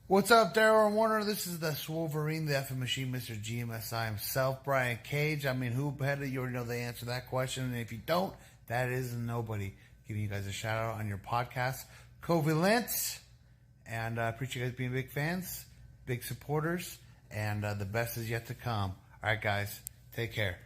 What's up, Daryl and Warner? This is the Swolverine, the effing machine, Mr. GMSI himself, Brian Cage. I mean, who better? You already know the answer to that question. And if you don't, that is nobody. Giving you guys a shout out on your podcast, Covalent. And I appreciate you guys being big fans, big supporters, and the best is yet to come. All right, guys, take care.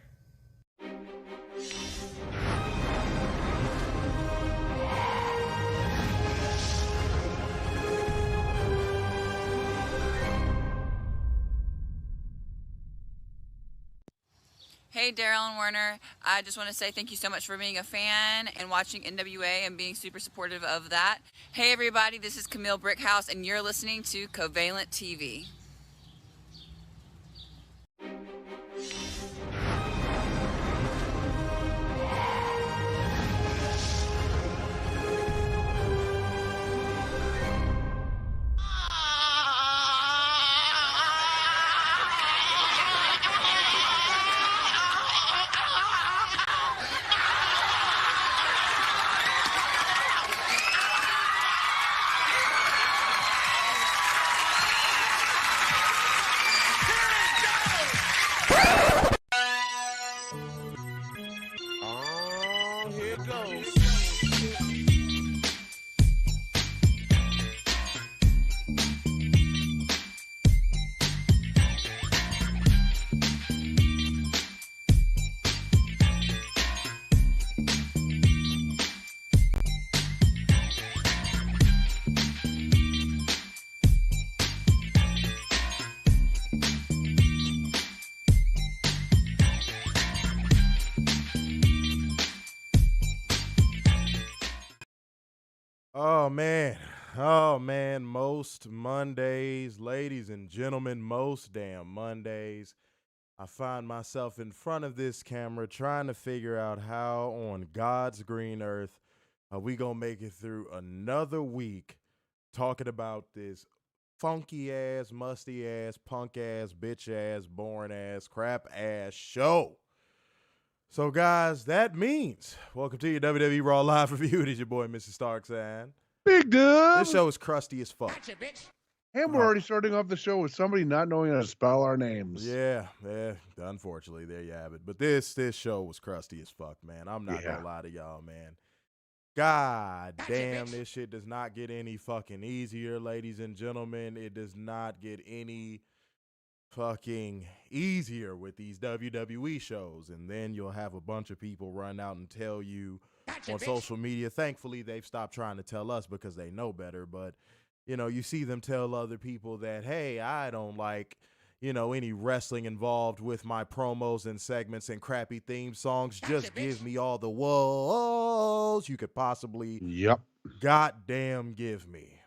Hey, Daryl and Werner. I just want to say thank you so much for being a fan and watching NWA and being super supportive of that. Hey, everybody, this is Camille Brickhouse, and you're listening to Covalent TV. Oh man, most Mondays, ladies and gentlemen, most damn Mondays, I find myself in front of this camera trying to figure out how on God's green earth are we gonna make it through another week talking about this funky ass, musty ass, punk ass, bitch ass, boring ass, crap ass show. So guys, that means welcome to your WWE Raw live review. It is your boy, Mr. Stark, and Big Dub. this show is crusty as fuck. Gotcha, bitch. And we're already starting off the show with somebody not knowing how to spell our names. Yeah, unfortunately, there you have it. But this show was crusty as fuck, man. I'm not gonna lie to y'all, man. God damn, this shit does not get any fucking easier, ladies and gentlemen. It does not get any fucking easier with these WWE shows. And then you'll have a bunch of people run out and tell you on social media. Thankfully, they've stopped trying to tell us because they know better. But, you know, you see them tell other people that, hey, I don't like, you know, any wrestling involved with my promos and segments and crappy theme songs. Just give me all the woes you could possibly goddamn give me.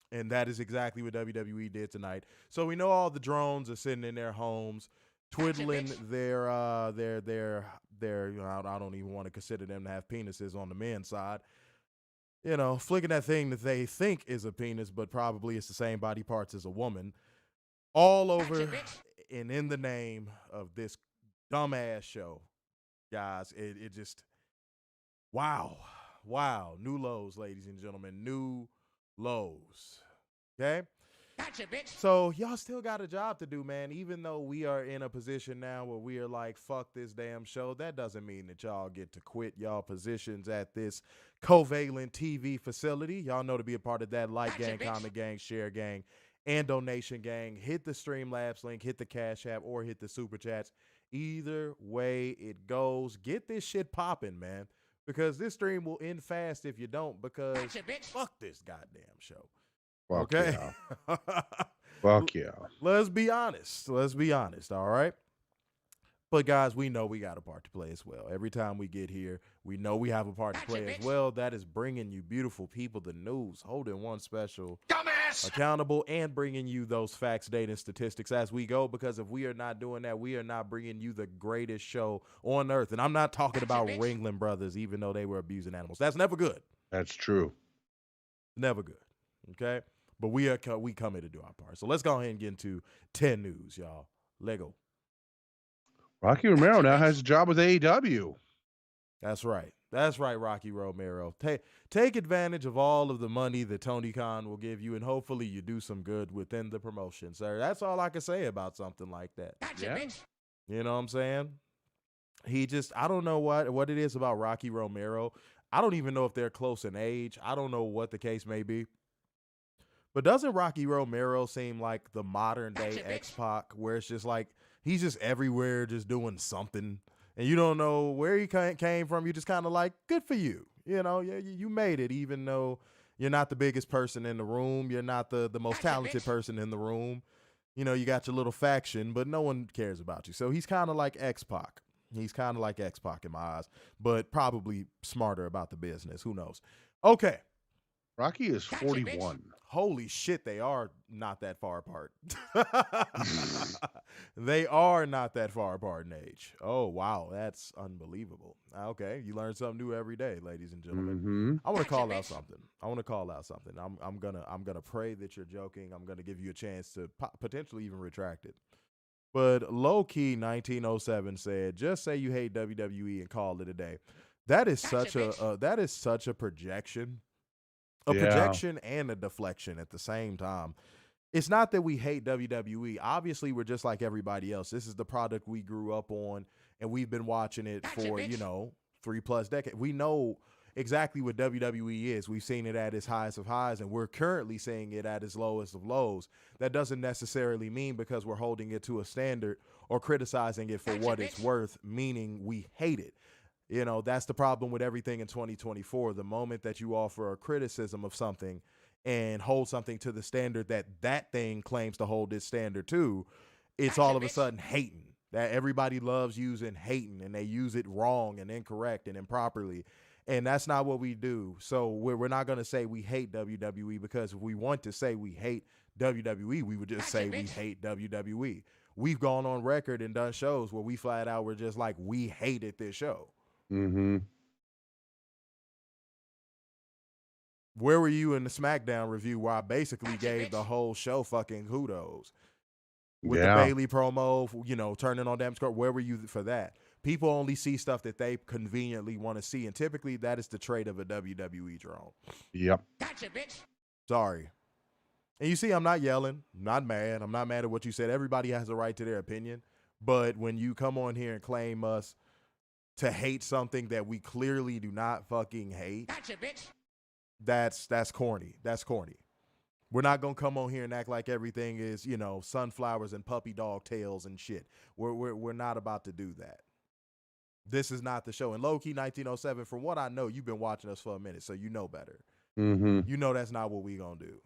And that is exactly what WWE did tonight. So we know all the drones are sitting in their homes, twiddling their you know, I don't even want to consider them to have penises on the men's side. You know, flicking that thing that they think is a penis, but probably it's the same body parts as a woman, all over and in the name of this dumbass show, guys. It just, wow, new lows, ladies and gentlemen, new lows. Okay. So y'all still got a job to do, man. Even though we are in a position now where we are like, fuck this damn show, that doesn't mean that y'all get to quit y'all positions at this Covalent TV facility. Y'all know to be a part of that like gang, comment gang, share gang, and donation gang. Hit the Streamlabs link, hit the Cash App, or hit the Super Chats. Either way it goes, get this shit popping, man. Because this stream will end fast if you don't, because fuck this goddamn show. Fuck okay. Yeah. Fuck yeah. Let's be honest, all right? But guys, we know we got a part to play as well. Every time we get here, we know we have a part to play as well. That is bringing you beautiful people the news, holding one special accountable, and bringing you those facts, data, and statistics as we go. Because if we are not doing that, we are not bringing you the greatest show on earth. And I'm not talking about Ringling Brothers, even though they were abusing animals. That's never good. That's true. Never good. Okay? But we come here to do our part. So let's go ahead and get into 10 news, y'all. Lego. Rocky Romero now has a job with AEW. That's right. That's right, Rocky Romero. Take advantage of all of the money that Tony Khan will give you, and hopefully you do some good within the promotion, sir. That's all I can say about something like that. Yeah. You know what I'm saying? I don't know what it is about Rocky Romero. I don't even know if they're close in age. I don't know what the case may be. But doesn't Rocky Romero seem like the modern day X-Pac, where it's just like he's just everywhere just doing something, and you don't know where he came from? You just kind of like, good for you. You know, you made it, even though you're not the biggest person in the room. You're not the most talented person in the room. You know, you got your little faction, but no one cares about you. So he's kind of like X-Pac. He's kind of like X-Pac in my eyes, but probably smarter about the business. Who knows? Okay. Rocky is 41. Holy shit, they are not that far apart. They are not that far apart in age. Oh, wow. That's unbelievable. Okay. You learn something new every day, ladies and gentlemen. Mm-hmm. I want to call out something. I'm gonna pray that you're joking. I'm gonna give you a chance to potentially even retract it. But low key 1907 said, just say you hate WWE and call it a day. That is such a projection. Projection and a deflection at the same time. It's not that we hate WWE. Obviously, we're just like everybody else. This is the product we grew up on, and we've been watching it for, 3+ decades. We know exactly what WWE is. We've seen it at its highest of highs, and we're currently seeing it at its lowest of lows. That doesn't necessarily mean because we're holding it to a standard or criticizing it for what it's worth, meaning we hate it. You know, that's the problem with everything in 2024. The moment that you offer a criticism of something and hold something to the standard that thing claims to hold its standard to, it's all of a sudden hating. That everybody loves using hating, and they use it wrong and incorrect and improperly. And that's not what we do. So we're not going to say we hate WWE, because if we want to say we hate WWE, we would just say we hate WWE. We've gone on record and done shows where we flat out were just like, we hated this show. Mm-hmm. Where were you in the SmackDown review where I basically gave the whole show fucking kudos? With the Bailey promo, turning on damn score. Where were you for that? People only see stuff that they conveniently want to see, and typically that is the trait of a WWE drone. Yep. Gotcha, bitch. Sorry. And you see, I'm not yelling. I'm not mad. I'm not mad at what you said. Everybody has a right to their opinion. But when you come on here and claim us to hate something that we clearly do not fucking hate, Gotcha, bitch. That's corny. That's corny. We're not going to come on here and act like everything is, sunflowers and puppy dog tails and shit. We're not about to do that. This is not the show. And low-key 1907, from what I know, you've been watching us for a minute, so you know better. Mm-hmm. You know that's not what we going to do.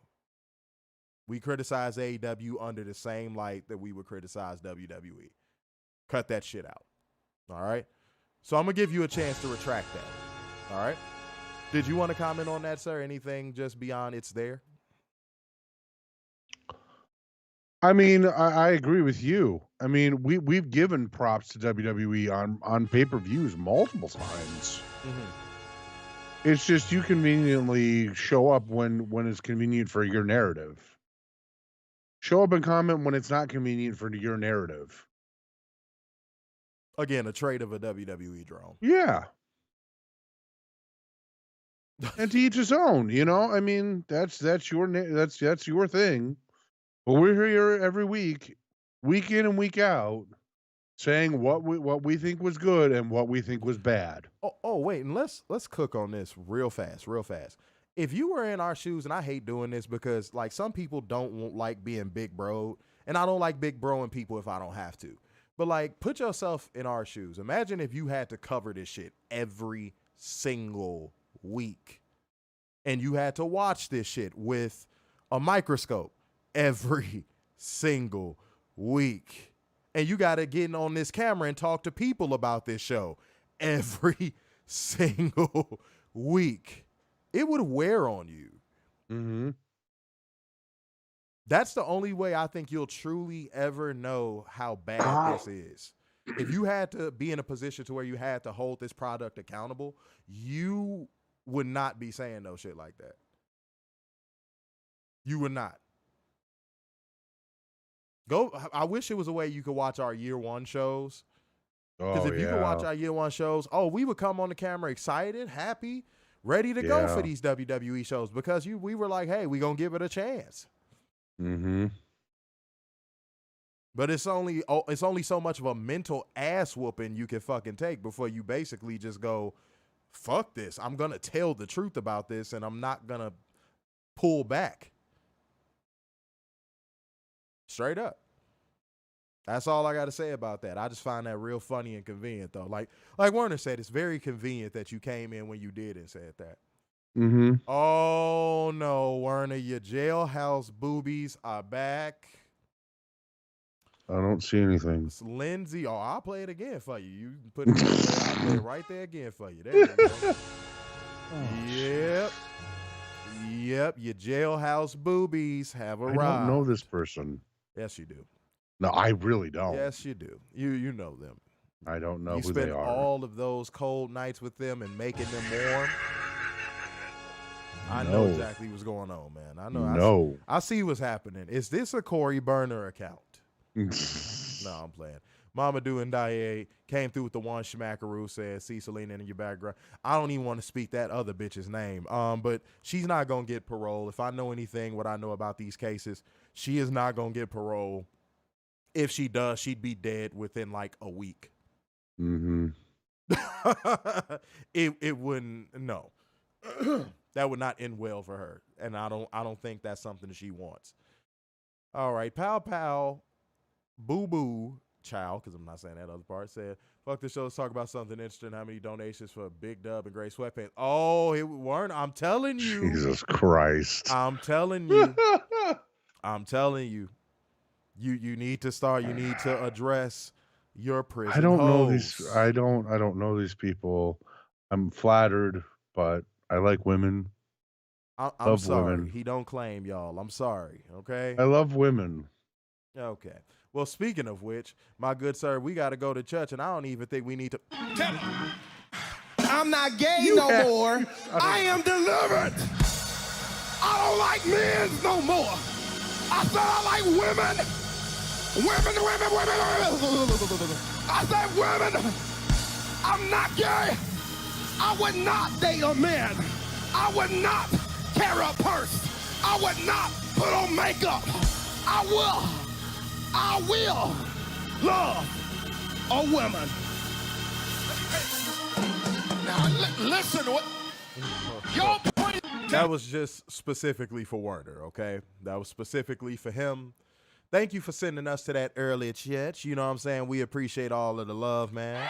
We criticize AEW under the same light that we would criticize WWE. Cut that shit out. All right? So I'm going to give you a chance to retract that. All right? Did you want to comment on that, sir? Anything just beyond it's there? I mean, I agree with you. I mean, we've given props to WWE on pay-per-views multiple times. Mm-hmm. It's just you conveniently show up when it's convenient for your narrative. Show up and comment when it's not convenient for your narrative. Again, a trait of a WWE drone. Yeah. And to each his own, I mean, that's your thing. But we're here every week in and week out, saying what we think was good and what we think was bad. Oh, wait, and let's cook on this real fast. If you were in our shoes, and I hate doing this because like some people don't like being big bro, and I don't like big broing people if I don't have to. But like, put yourself in our shoes. Imagine if you had to cover this shit every single week, and you had to watch this shit with a microscope every single week, and you got to get on this camera and talk to people about this show every single week. It would wear on you. Mm-hmm. That's the only way I think you'll truly ever know how bad this is. If you had to be in a position to where you had to hold this product accountable, you would not be saying no shit like that. You would not. I wish it was a way you could watch our year one shows Because if you can watch our year one shows, we would come on the camera excited, happy, ready to go for these WWE shows because we were like, hey, we going to give it a chance. Mm-hmm. But it's only so much of a mental ass whooping you can fucking take before you basically just go, fuck this. I'm going to tell the truth about this and I'm not going to pull back. Straight up. That's all I got to say about that. I just find that real funny and convenient, though. Like Werner said, it's very convenient that you came in when you did and said that. Mm-hmm. Oh, no, Werner, your jailhouse boobies are back. I don't see anything. It's Lindsay. Oh, I'll play it again for you. You put it I'll play it right there again for you. There you go. Yep. Your jailhouse boobies have arrived. I don't know this person. Yes, you do. No, I really don't. Yes, you do. You know them. I don't know who they are. You spend all of those cold nights with them and making them warm. I know exactly what's going on, man. I know. I see what's happening. Is this a Corey Burner account? No, I'm playing. Mamadou and Daye came through with the one schmackaroo, said, see Selena in your background. I don't even want to speak that other bitch's name. But she's not going to get parole. If I know anything, what I know about these cases, she is not going to get parole. If she does, she'd be dead within like a week. Mm-hmm. It wouldn't. No, that would not end well for her, and I don't think that's something that she wants. All right, pow, boo boo, child, because I'm not saying that other part. Said, fuck the show. Let's talk about something interesting. How many donations for Big Dub and Gray Sweatpants? Oh, it weren't. I'm telling you. Jesus Christ. I'm telling you. You need to start. You need to address your prison. I don't know these. I don't know these people. I'm flattered, but I like women. I'm sorry. Women. He don't claim y'all. I'm sorry. Okay. I love women. Okay. Well, speaking of which, my good sir, we got to go to church, and I don't even think we need to. I'm not gay more. I am delivered. I don't like men no more. I said I like women. Women. I said women. I'm not gay. I would not date a man. I would not carry a purse. I would not put on makeup. I will love a woman. Now listen, your point. That was just specifically for Werner, okay? That was specifically for him. Thank you for sending us to that early chat. You know what I'm saying? We appreciate all of the love, man.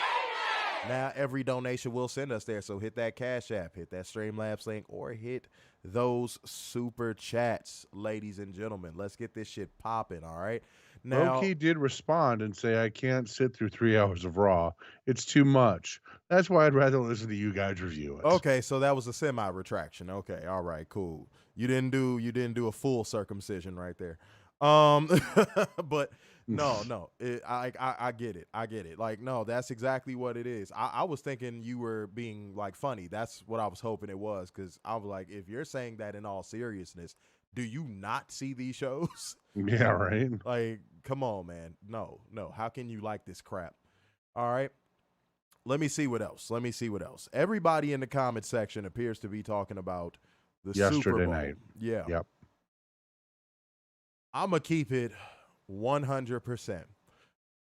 Now, every donation will send us there, so hit that Cash App, hit that Streamlabs link, or hit those super chats, ladies and gentlemen. Let's get this shit popping, all right? Now, Loki did respond and say, I can't sit through 3 hours of Raw. It's too much. That's why I'd rather listen to you guys review it. Okay, so that was a semi-retraction. Okay, all right, cool. You didn't do a full circumcision right there. But no, I get it. I get it. Like, no, that's exactly what it is. I was thinking you were being like funny. That's what I was hoping it was, because I was like, if you're saying that in all seriousness, do you not see these shows? Yeah, right. Like, come on, man. No. How can you like this crap? All right. Let me see what else. Everybody in the comment section appears to be talking about the Super Bowl. Night. Yeah. Yep. I'm going to keep it 100%.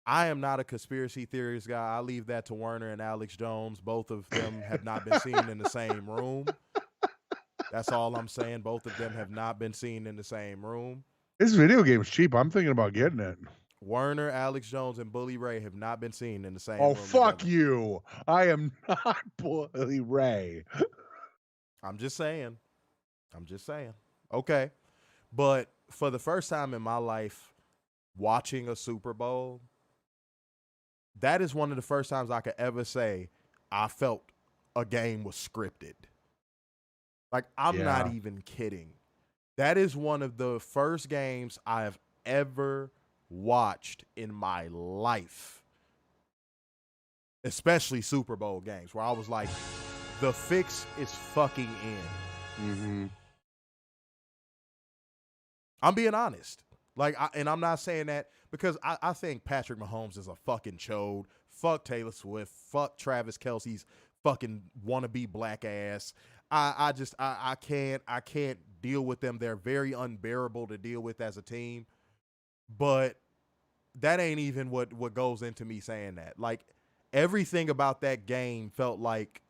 I am not a conspiracy theorist guy. I leave that to Werner and Alex Jones. Both of them have not been seen in the same room. That's all I'm saying. Both of them have not been seen in the same room. This video game's cheap. I'm thinking about getting it. Werner, Alex Jones, and Bully Ray have not been seen in the same room. Oh, fuck together. you. I am not Bully Ray. I'm just saying. Okay. But for the first time in my life, watching a Super Bowl, that is one of the first times I could ever say I felt a game was scripted. Like, I'm not even kidding. That is one of the first games I have ever watched in my life, especially Super Bowl games, where I was like, the fix is fucking in. Mm-hmm. I'm being honest. Like, and I'm not saying that because I think Patrick Mahomes is a fucking chode. Fuck Taylor Swift. Fuck Travis Kelce's fucking wannabe black ass. I can't deal with them. They're very unbearable to deal with as a team. But that ain't even what goes into me saying that. Like, everything about that game felt like,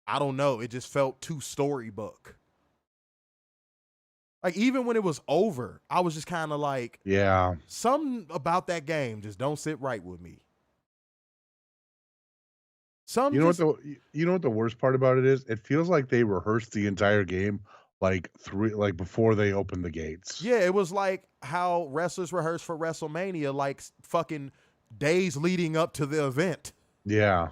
I don't know, it just felt too storybook. Like, even when it was over, I was just kind of like, yeah, something about that game just don't sit right with me. You know what the worst part about it is? It feels like they rehearsed the entire game like before they opened the gates. Yeah, it was like how wrestlers rehearse for WrestleMania, like fucking days leading up to the event. Yeah.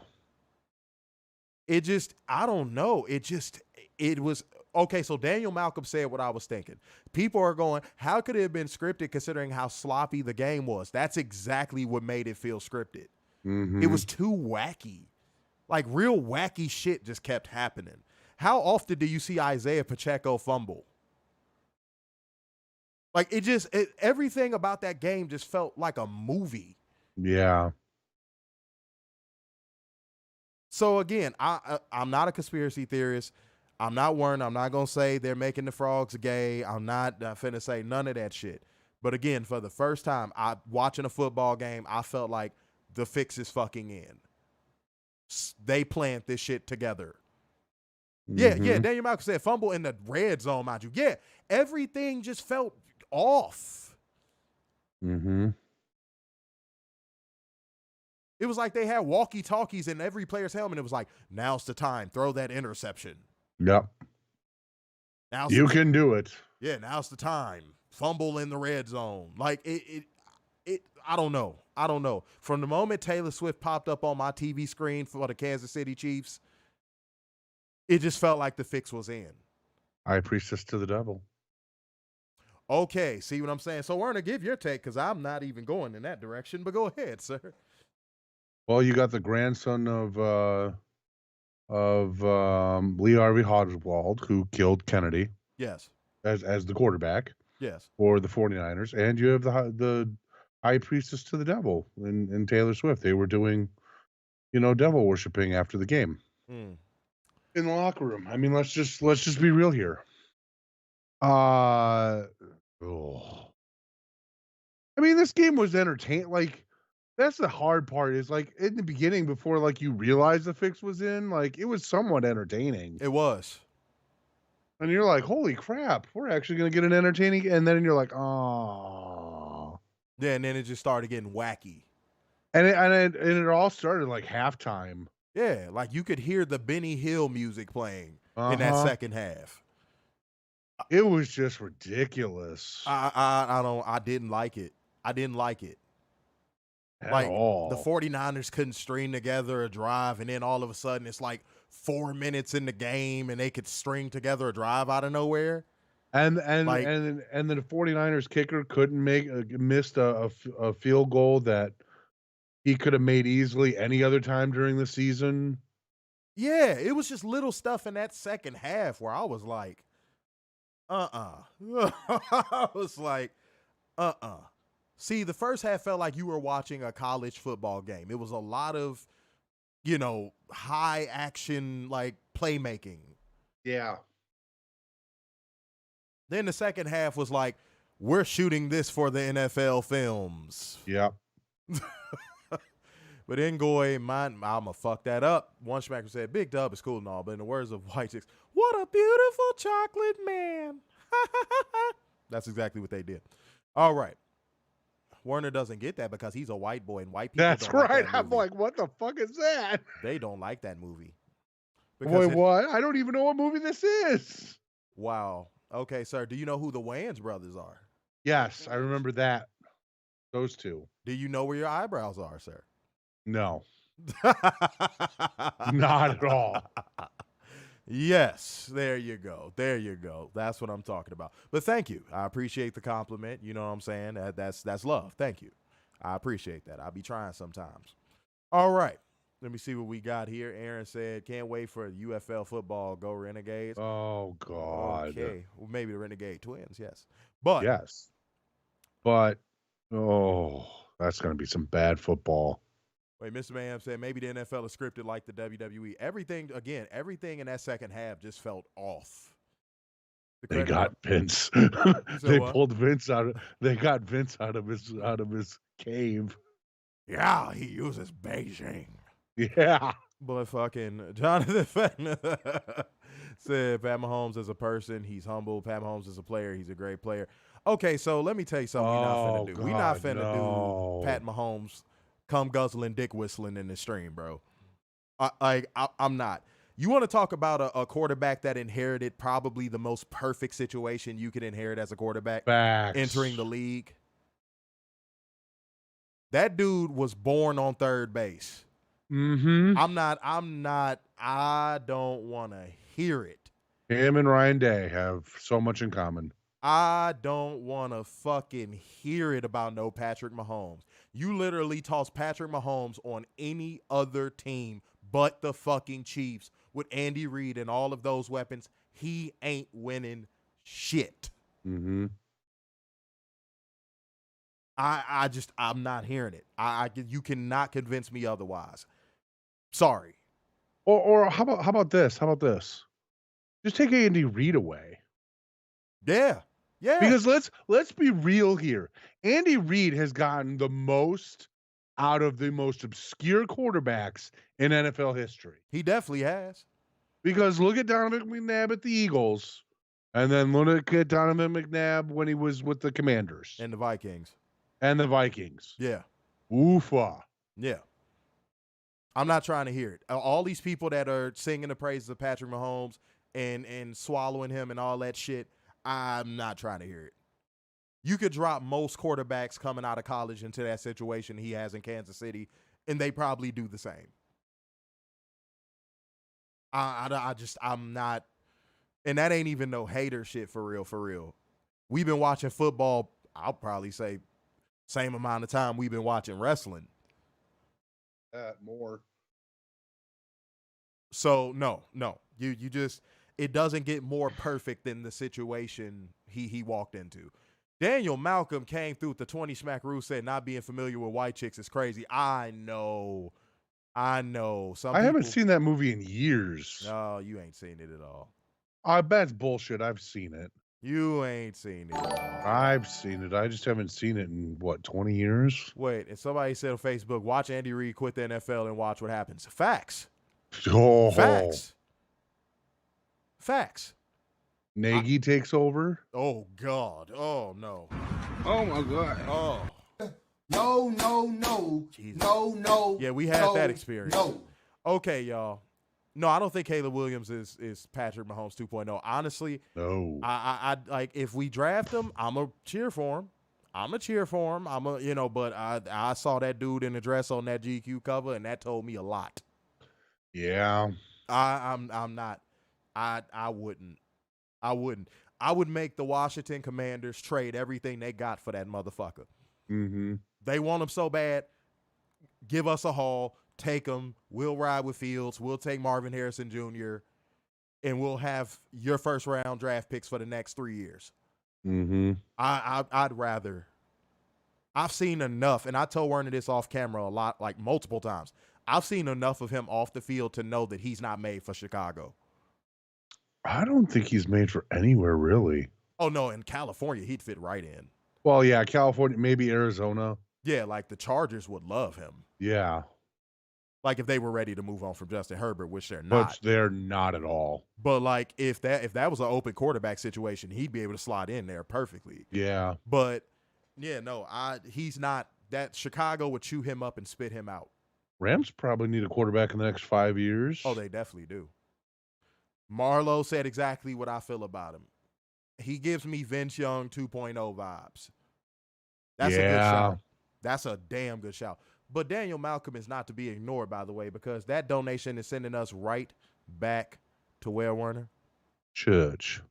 It just, I don't know. It was, okay, so Daniel Malcolm said what I was thinking. People are going, how could it have been scripted considering how sloppy the game was? That's exactly what made it feel scripted. Mm-hmm. It was too wacky. Like, real wacky shit just kept happening. How often do you see Isaiah Pacheco fumble? Like, everything about that game just felt like a movie. Yeah. So again, I'm not a conspiracy theorist. I'm not worrying. I'm not going to say they're making the frogs gay. I'm not finna say none of that shit. But again, for the first time, watching a football game, I felt like the fix is fucking in. They planned this shit together. Mm-hmm. Yeah. Daniel Malcolm said fumble in the red zone, mind you. Yeah, everything just felt off. Mm-hmm. It was like they had walkie-talkies in every player's helmet. It was like, now's the time. Throw that interception. Yep. You can do it. Yeah, now's the time. Fumble in the red zone. Like, it I don't know. From the moment Taylor Swift popped up on my TV screen for the Kansas City Chiefs, it just felt like the fix was in. High priestess to the devil. Okay, see what I'm saying? So, Werner, give your take, because I'm not even going in that direction, but go ahead, sir. Well, you got the grandson of Lee Harvey Oswald, who killed Kennedy. Yes. As the quarterback. Yes. For the 49ers. And you have the high priestess to the devil in Taylor Swift. They were doing, devil worshiping after the game. Mm. In the locker room. I mean, let's just be real here. I mean, this game was entertaining. Like, that's the hard part, is like in the beginning, before like you realize the fix was in, like it was somewhat entertaining. It was. And you're like, holy crap, we're actually gonna get an entertaining, and then you're like, oh. Yeah, and then it just started getting wacky. And it all started like halftime. Yeah, like you could hear the Benny Hill music playing in that second half. It was just ridiculous. I didn't like it. I didn't like it. At all. The 49ers couldn't string together a drive, and then all of a sudden it's like 4 minutes in the game and they could string together a drive out of nowhere. And then the 49ers kicker missed a field goal that he could have made easily any other time during the season. Yeah, it was just little stuff in that second half where I was like, I was like, See, the first half felt like you were watching a college football game. It was a lot of, high action, like, playmaking. Yeah. Then the second half was like, we're shooting this for the NFL films. Yep. But then I'ma fuck that up. One Schmacker said, Big Dub is cool and all, but in the words of White Chicks, what a beautiful chocolate man. That's exactly what they did. All right. Werner doesn't get that because he's a white boy and white people That's don't right. Like that I'm like, what the fuck is that? They don't like that movie. Wait, what? I don't even know what movie this is. Wow. Okay, sir. Do you know who the Wayans brothers are? Yes, I remember that. Those two. Do you know where your eyebrows are, sir? No. Not at all. Yes, there you go. There you go. That's what I'm talking about. But thank you. I appreciate the compliment. You know what I'm saying? That's love. Thank you. I appreciate that. I'll be trying sometimes. All right. Let me see what we got here. Aaron said, can't wait for UFL football. Go Renegades. Oh, God. Okay. Well, maybe the Renegade Twins, yes. But yes. But, that's going to be some bad football. Wait, Mr. Mayhem said maybe the NFL is scripted like the WWE. Everything in that second half just felt off. They got Vince. They pulled Vince out. They got Vince out of his cave. Yeah, he uses Beijing. Yeah. But fucking Jonathan Fenton said Pat Mahomes is a person. He's humble. Pat Mahomes is a player. He's a great player. Okay, so let me tell you something we're not finna do. We're not finna do Pat Mahomes come guzzling, dick whistling in the stream, bro. I'm not. You want to talk about a quarterback that inherited probably the most perfect situation you could inherit as a quarterback entering the league? That dude was born on third base. Mm-hmm. I don't want to hear it. Him and Ryan Day have so much in common. I don't want to fucking hear it about no Patrick Mahomes. You literally toss Patrick Mahomes on any other team but the fucking Chiefs with Andy Reid and all of those weapons. He ain't winning shit. Mm-hmm. I'm not hearing it. You cannot convince me otherwise. Sorry. Or how about this? How about this? Just take Andy Reid away. Yeah. Yeah. Because let's be real here. Andy Reid has gotten the most out of the most obscure quarterbacks in NFL history. He definitely has. Because look at Donovan McNabb at the Eagles, and then look at Donovan McNabb when he was with the Commanders. And the Vikings. Yeah. Oofa. Yeah. I'm not trying to hear it. All these people that are singing the praises of Patrick Mahomes and swallowing him and all that shit, I'm not trying to hear it. You could drop most quarterbacks coming out of college into that situation he has in Kansas City, and they probably do the same. I'm not, and that ain't even no hater shit for real. We've been watching football, I'll probably say, same amount of time we've been watching wrestling. More. So no. You just, it doesn't get more perfect than the situation he walked into. Daniel Malcolm came through with the 20 smack rule, said not being familiar with white chicks is crazy. I know. I haven't seen that movie in years. No, you ain't seen it at all. I bet it's bullshit. I've seen it. You ain't seen it at all. I've seen it. I just haven't seen it in, 20 years? Wait, and somebody said on Facebook, watch Andy Reid quit the NFL and watch what happens. Facts. Oh. Facts. Nagy takes over? Oh, God. Oh, no. Oh, my God. Oh. No. Jesus. No. Yeah, we had that experience. No. Okay, y'all. No, I don't think Caleb Williams is Patrick Mahomes 2.0. Honestly, no. I like if we draft him, I'm a cheer for him. But I saw that dude in the dress on that GQ cover, and that told me a lot. Yeah. I'm not. I wouldn't. I would make the Washington Commanders trade everything they got for that motherfucker. Mm-hmm. They want him so bad. Give us a haul. Take him. We'll ride with Fields. We'll take Marvin Harrison Jr. And we'll have your first round draft picks for the next 3 years. Mm-hmm. I'd rather. I've seen enough, and I told Werner this off camera a lot, like multiple times. I've seen enough of him off the field to know that he's not made for Chicago. I don't think he's made for anywhere, really. Oh, no, in California, he'd fit right in. Well, yeah, California, maybe Arizona. Yeah, like the Chargers would love him. Yeah. Like if they were ready to move on from Justin Herbert, which they're not. But they're not at all. But like if that was an open quarterback situation, he'd be able to slide in there perfectly. Yeah. But yeah, no, he's not. That Chicago would chew him up and spit him out. Rams probably need a quarterback in the next 5 years. Oh, they definitely do. Marlo said exactly what I feel about him. He gives me Vince Young 2.0 vibes. That's a good shout. That's a damn good shout. But Daniel Malcolm is not to be ignored, by the way, because that donation is sending us right back to where, Werner? Church.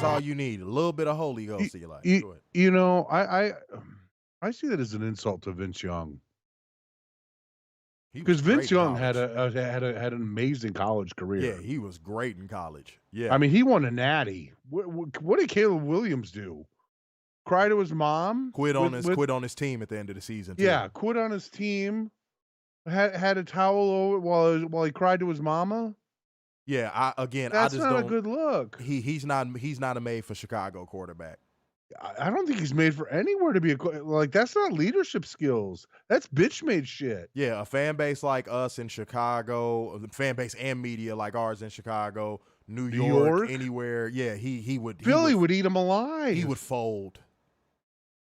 That's all you need. A little bit of Holy Ghost in your life. Go ahead. You know, I see that as an insult to Vince Young. Because Vince Young had an amazing college career. Yeah, he was great in college. Yeah, I mean, he won a natty. What did Caleb Williams do? Cry to his mom? Quit on his team at the end of the season. Too. Yeah, quit on his team. Had a towel over while he cried to his mama. Yeah, that's not a good look. He's not a made for Chicago quarterback. I don't think he's made for anywhere to be that's not leadership skills. That's bitch made shit. Yeah, a fan base like us in Chicago, the fan base and media like ours in Chicago, New York, anywhere. Yeah, he would. Philly would eat him alive. He would fold.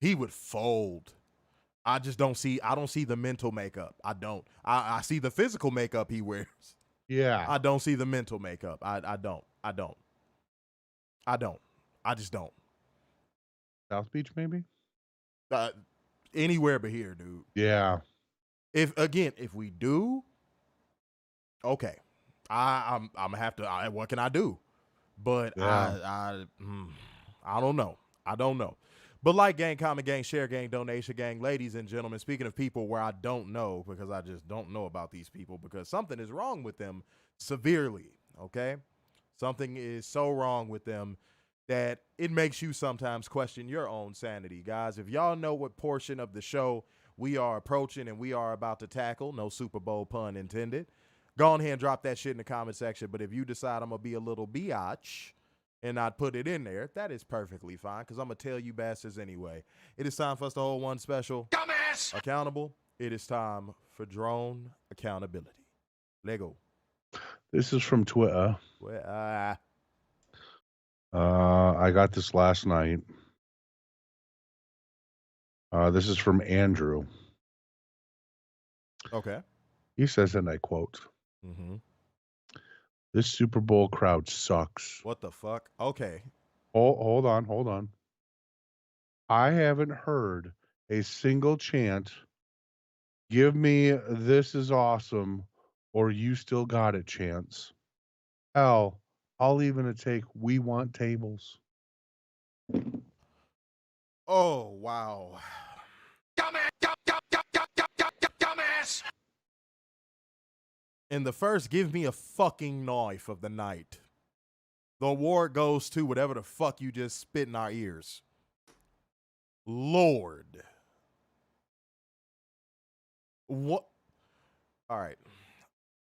He would fold. I don't see the mental makeup. I don't. I see the physical makeup he wears. Yeah. I don't see the mental makeup. I don't. I just don't. South Beach, maybe? Anywhere but here, dude. Yeah. If we do, okay. I'm gonna have to. What can I do? But yeah. I don't know. But like gang, comment gang, share gang, donation gang, ladies and gentlemen, speaking of people where I don't know, because I just don't know about these people because something is wrong with them severely, okay? Something is so wrong with them that it makes you sometimes question your own sanity. Guys, if y'all know what portion of the show we are approaching and we are about to tackle, no Super Bowl pun intended, go on ahead and drop that shit in the comment section. But if you decide I'm going to be a little biatch and not put it in there, that is perfectly fine because I'm going to tell you bastards anyway. It is time for us to hold one special dumbass accountable. It is time for drone accountability. Lego. This is from Twitter. I got this last night. This is from Andrew. Okay. He says, and I quote, mm-hmm. "This Super Bowl crowd sucks." What the fuck? Okay. Hold on. I haven't heard a single chant, "Give me this is awesome," or "You still got it" chants. Hell, I'll even take "We want tables." Oh, wow. Dumbass. In the first "Give me a fucking knife" of the night, the award goes to whatever the fuck you just spit in our ears. Lord. What? All right.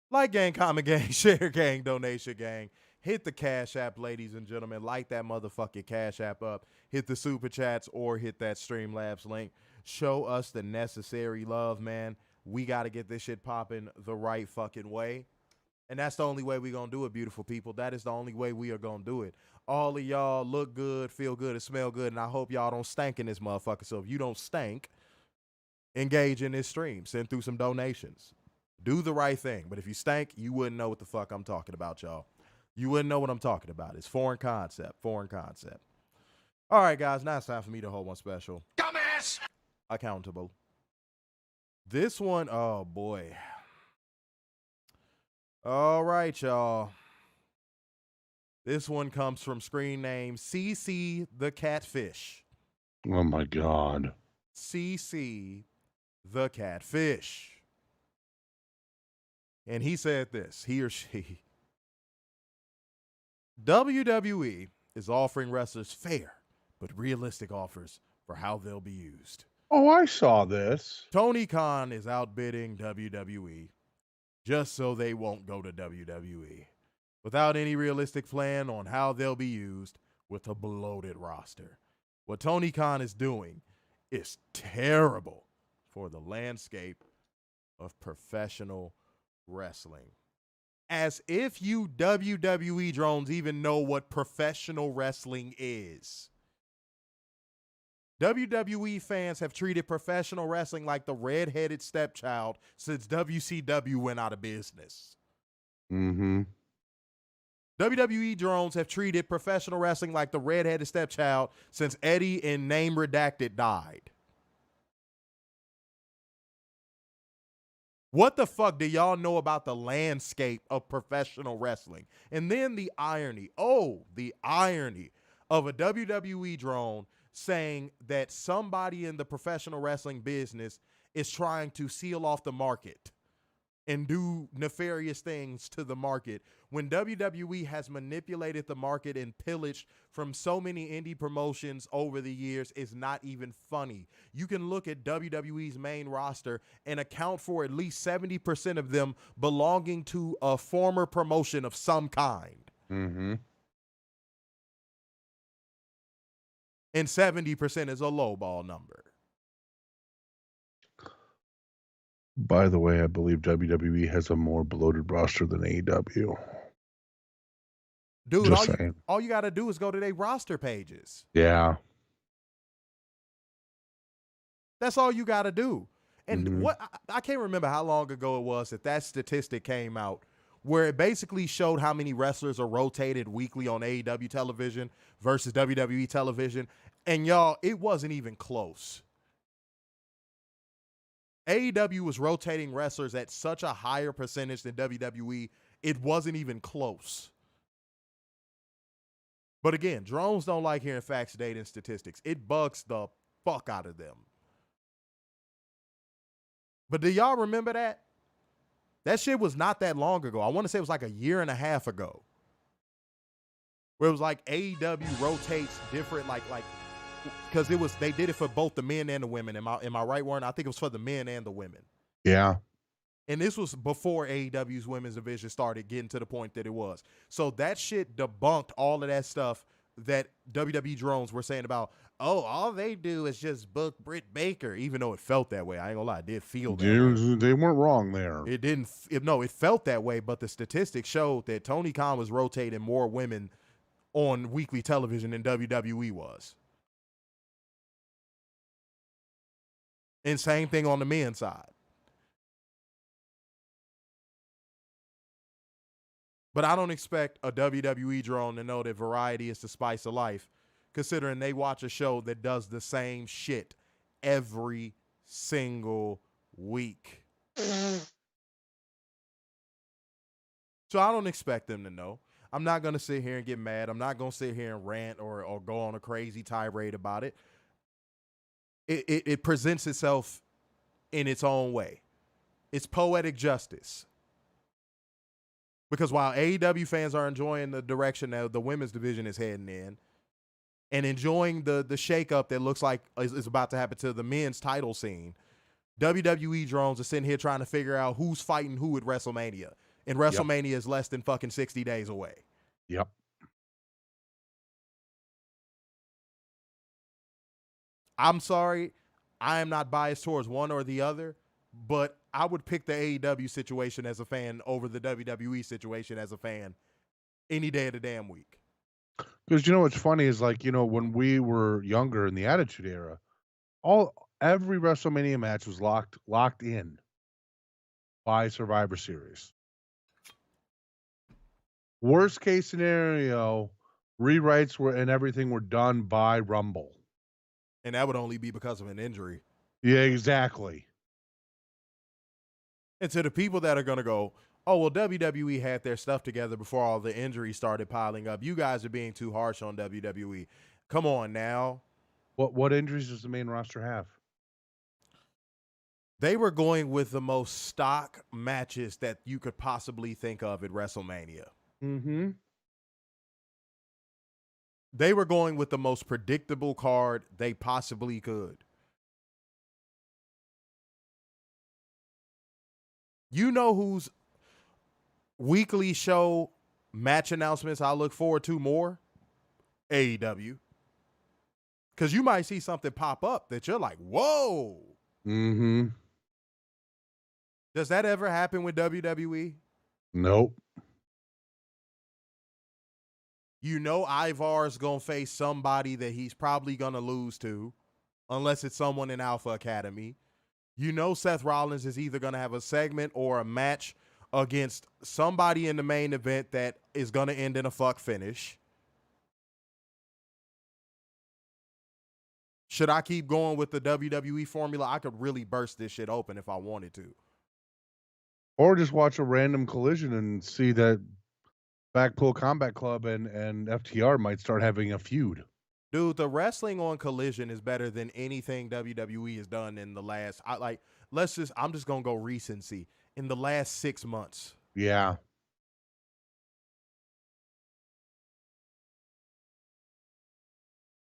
Like gang, comment gang, share gang, donation gang. Hit the Cash App, ladies and gentlemen. Light that motherfucking Cash App up. Hit the Super Chats or hit that Streamlabs link. Show us the necessary love, man. We got to get this shit popping the right fucking way. And that's the only way we going to do it, beautiful people. That is the only way we are going to do it. All of y'all look good, feel good, and smell good, and I hope y'all don't stank in this motherfucker. So if you don't stank, engage in this stream. Send through some donations. Do the right thing. But if you stank, you wouldn't know what the fuck I'm talking about, y'all. You wouldn't know what I'm talking about. It's foreign concept. All right, guys, now it's time for me to hold one special. Dumbass! Accountable. This one, oh, boy. All right, y'all. This one comes from screen name CC the Catfish. Oh, my God. CC the Catfish. And he said this, he or she. WWE is offering wrestlers fair but realistic offers for how they'll be used. Oh, I saw this. Tony Khan is outbidding WWE just so they won't go to WWE without any realistic plan on how they'll be used with a bloated roster. What Tony Khan is doing is terrible for the landscape of professional wrestling. As if you WWE drones even know what professional wrestling is. WWE fans have treated professional wrestling like the red-headed stepchild since WCW went out of business. Mm-hmm. WWE drones have treated professional wrestling like the red-headed stepchild since Eddie in Name Redacted died. What the fuck do y'all know about the landscape of professional wrestling? And then the irony. Oh, the irony of a WWE drone saying that somebody in the professional wrestling business is trying to seal off the market and do nefarious things to the market when WWE has manipulated the market and pillaged from so many indie promotions over the years is not even funny. You can look at WWE's main roster and account for at least 70% of them belonging to a former promotion of some kind. Mm-hmm. And 70% is a lowball number. By the way, I believe WWE has a more bloated roster than AEW. Dude, Just saying. all you got to do is go to their roster pages. Yeah. That's all you got to do. And what I can't remember how long ago it was that statistic came out where it basically showed how many wrestlers are rotated weekly on AEW television versus WWE television. And y'all, it wasn't even close. AEW was rotating wrestlers at such a higher percentage than WWE, it wasn't even close. But again, drones don't like hearing facts, data, and statistics. It bugs the fuck out of them. But do y'all remember that? That shit was not that long ago. I want to say it was like a year and a half ago. Where it was like AEW rotates different, like because they did it for both the men and the women. Am I right, Warren? I think it was for the men and the women. Yeah. And this was before AEW's women's division started getting to the point that it was. So that shit debunked all of that stuff that WWE Drones were saying about, oh, all they do is just book Britt Baker, even though it felt that way. I ain't gonna lie, it did feel that way. They weren't wrong there. It didn't. It felt that way, but the statistics showed that Tony Khan was rotating more women on weekly television than WWE was. And same thing on the men's side. But I don't expect a WWE drone to know that variety is the spice of life, considering they watch a show that does the same shit every single week. So I don't expect them to know. I'm not going to sit here and get mad. I'm not going to sit here and rant or go on a crazy tirade about it. It presents itself in its own way. It's poetic justice. Because while AEW fans are enjoying the direction that the women's division is heading in and enjoying the shakeup that looks like is about to happen to the men's title scene, WWE drones are sitting here trying to figure out who's fighting who at WrestleMania. And WrestleMania is less than fucking 60 days away. Yep. I'm sorry, I am not biased towards one or the other, but I would pick the AEW situation as a fan over the WWE situation as a fan any day of the damn week. Because what's funny is when we were younger in the Attitude Era, every WrestleMania match was locked in by Survivor Series. Worst case scenario, rewrites and everything were done by Rumble. And that would only be because of an injury. Yeah, exactly. And to the people that are going to go, oh, well, WWE had their stuff together before all the injuries started piling up. You guys are being too harsh on WWE. Come on now. What injuries does the main roster have? They were going with the most stock matches that you could possibly think of at WrestleMania. Mm-hmm. They were going with the most predictable card they possibly could. You know whose weekly show match announcements I look forward to more? AEW. Because you might see something pop up that you're like, whoa. Mm-hmm. Does that ever happen with WWE? Nope. You know IVAR is going to face somebody that he's probably going to lose to, unless it's someone in Alpha Academy. You know Seth Rollins is either going to have a segment or a match against somebody in the main event that is going to end in a fuck finish. Should I keep going with the WWE formula? I could really burst this shit open if I wanted to. Or just watch a random collision and see that Blackpool Combat Club and FTR might start having a feud. Dude, the wrestling on Collision is better than anything WWE has done in the last. I'm just gonna go recency in the last 6 months. Yeah.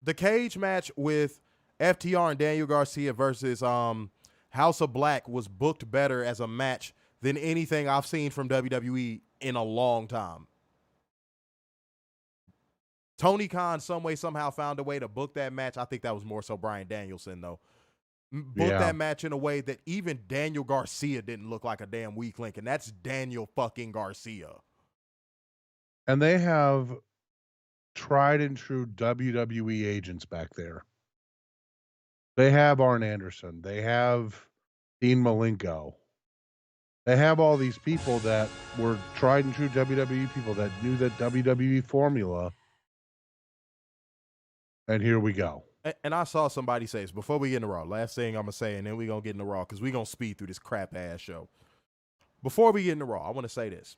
The cage match with FTR and Daniel Garcia versus House of Black was booked better as a match than anything I've seen from WWE in a long time. Tony Khan some way somehow found a way to book that match. I think that was more so Bryan Danielson though. Booked that match in a way that even Daniel Garcia didn't look like a damn weak link, and that's Daniel fucking Garcia. And they have tried and true WWE agents back there. They have Arn Anderson. They have Dean Malenko. They have all these people that were tried and true WWE people that knew that WWE formula. And here we go. And I saw somebody say this before we get in the Raw. Last thing I'm going to say, and then we're going to get in the Raw because we're going to speed through this crap-ass show. Before we get in the Raw, I want to say this.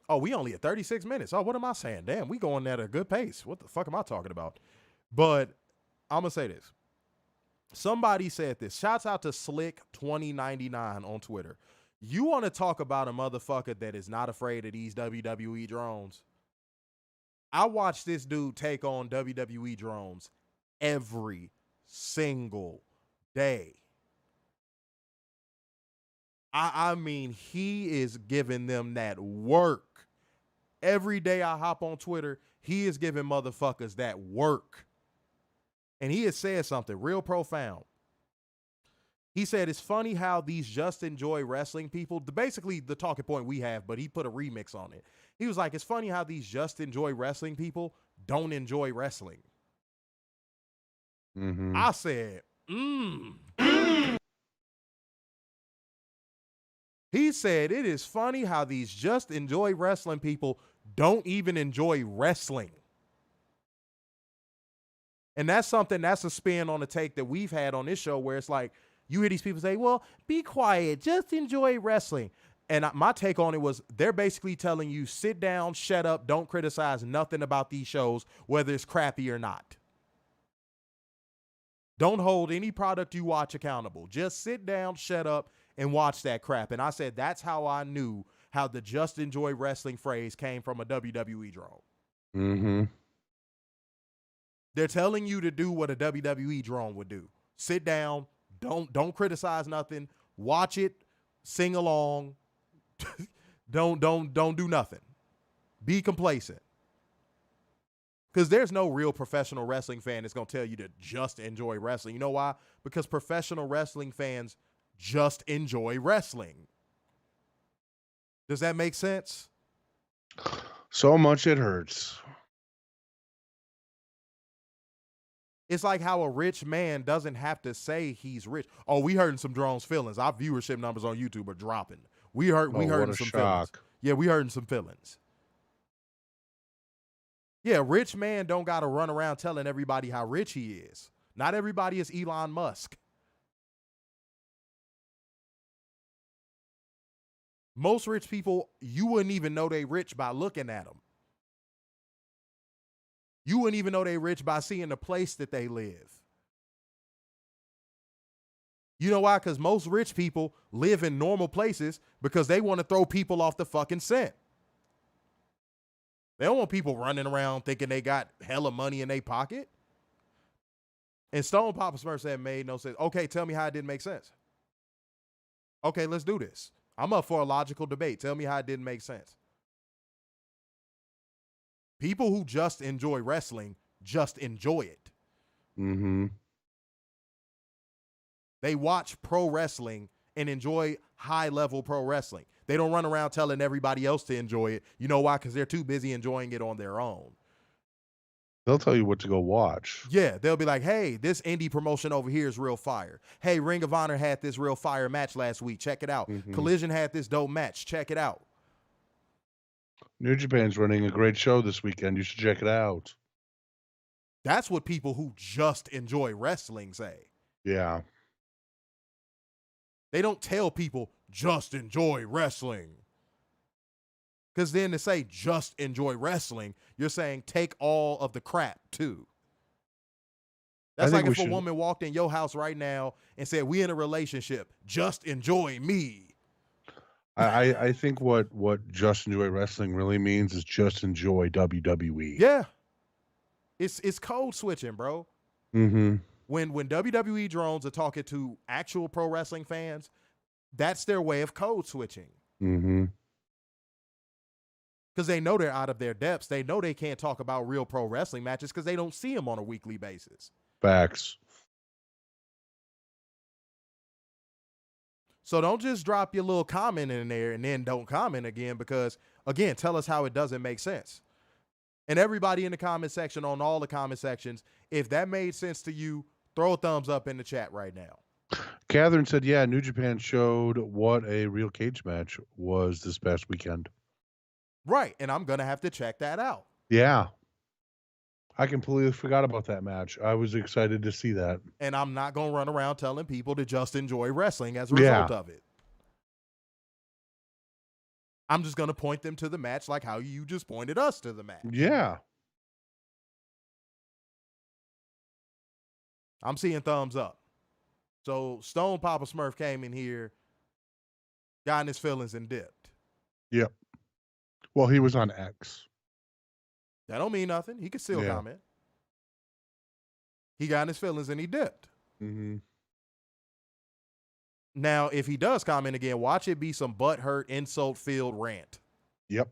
Oh, we only at 36 minutes. Oh, what am I saying? Damn, we going at a good pace. What the fuck am I talking about? But I'm going to say this. Somebody said this. Shouts out to Slick2099 on Twitter. You want to talk about a motherfucker that is not afraid of these WWE drones? I watched this dude take on WWE drones every single day. I mean, he is giving them that work. Every day I hop on Twitter, he is giving motherfuckers that work. And he has said something real profound. He said, it's funny how these just enjoy wrestling people, basically the talking point we have, but he put a remix on it. He was like, it's funny how these just enjoy wrestling people don't enjoy wrestling. Mm-hmm. I said, He said, it is funny how these just enjoy wrestling people don't even enjoy wrestling. And that's something, that's a spin on the take that we've had on this show where it's like, you hear these people say, well, be quiet, just enjoy wrestling. And my take on it was they're basically telling you, sit down, shut up, don't criticize nothing about these shows, whether it's crappy or not. Don't hold any product you watch accountable. Just sit down, shut up, and watch that crap. And I said, that's how I knew how the just enjoy wrestling phrase came from a WWE drone. Mm-hmm. They're telling you to do what a WWE drone would do. Sit down, don't criticize nothing, watch it, sing along, don't do nothing. Be complacent. Because there's no real professional wrestling fan that's going to tell you to just enjoy wrestling. You know why? Because professional wrestling fans just enjoy wrestling. Does that make sense? So much it hurts. It's like how a rich man doesn't have to say he's rich. Oh, we hurting some drones feelings. Our viewership numbers on YouTube are dropping. We hurting some feelings. Yeah, we hurting some feelings. Yeah, rich man don't got to run around telling everybody how rich he is. Not everybody is Elon Musk. Most rich people, you wouldn't even know they rich by looking at them. You wouldn't even know they rich by seeing the place that they live. You know why? Because most rich people live in normal places because they want to throw people off the fucking scent. They don't want people running around thinking they got hella money in their pocket. And Stone Papa Smurf said, made no sense. Okay, tell me how it didn't make sense. Okay, let's do this. I'm up for a logical debate. Tell me how it didn't make sense. People who just enjoy wrestling just enjoy it. Mm-hmm. They watch pro wrestling and enjoy high-level pro wrestling. They don't run around telling everybody else to enjoy it. You know why? Because they're too busy enjoying it on their own. They'll tell you what to go watch. Yeah, they'll be like, hey, this indie promotion over here is real fire. Hey, Ring of Honor had this real fire match last week. Check it out. Mm-hmm. Collision had this dope match. Check it out. New Japan's running a great show this weekend. You should check it out. That's what people who just enjoy wrestling say. Yeah. They don't tell people, just enjoy wrestling. Because then to say just enjoy wrestling, you're saying take all of the crap too. That's like if a woman walked in your house right now and said, we in a relationship, just enjoy me. I think what just enjoy wrestling really means is just enjoy WWE. Yeah. It's code switching, bro. Mm-hmm. When WWE Drones are talking to actual pro wrestling fans, that's their way of code switching. Mm-hmm. Because they know they're out of their depths. They know they can't talk about real pro wrestling matches because they don't see them on a weekly basis. Facts. So don't just drop your little comment in there and then don't comment again because, again, tell us how it doesn't make sense. And everybody in the comment section, on all the comment sections, if that made sense to you, throw a thumbs up in the chat right now. Catherine said, yeah, New Japan showed what a real cage match was this past weekend. Right, and I'm going to have to check that out. Yeah. I completely forgot about that match. I was excited to see that. And I'm not going to run around telling people to just enjoy wrestling as a result of it. I'm just going to point them to the match like how you just pointed us to the match. Yeah. I'm seeing thumbs up. So Stone Papa Smurf came in here, got in his feelings and dipped. Yep. Well, he was on X. That don't mean nothing. He could still comment. He got in his feelings and he dipped. Mm-hmm. Now, if he does comment again, watch it be some butthurt, insult-filled rant. Yep.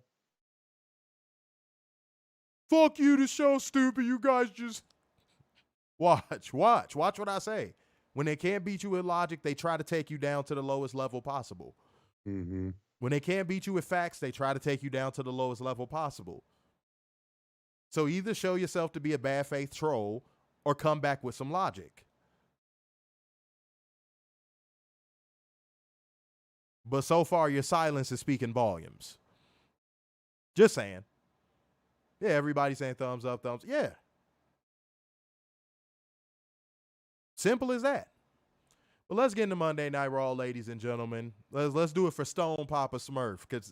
Fuck you, the show's stupid. You guys just... Watch what I say. When they can't beat you with logic, they try to take you down to the lowest level possible. Mm-hmm. When they can't beat you with facts, they try to take you down to the lowest level possible. So either show yourself to be a bad faith troll or come back with some logic. But so far, your silence is speaking volumes. Just saying. Yeah, everybody's saying thumbs up, thumbs. Yeah. Simple as that. Well, let's get into Monday Night Raw, ladies and gentlemen. Let's do it for Stone Papa Smurf, because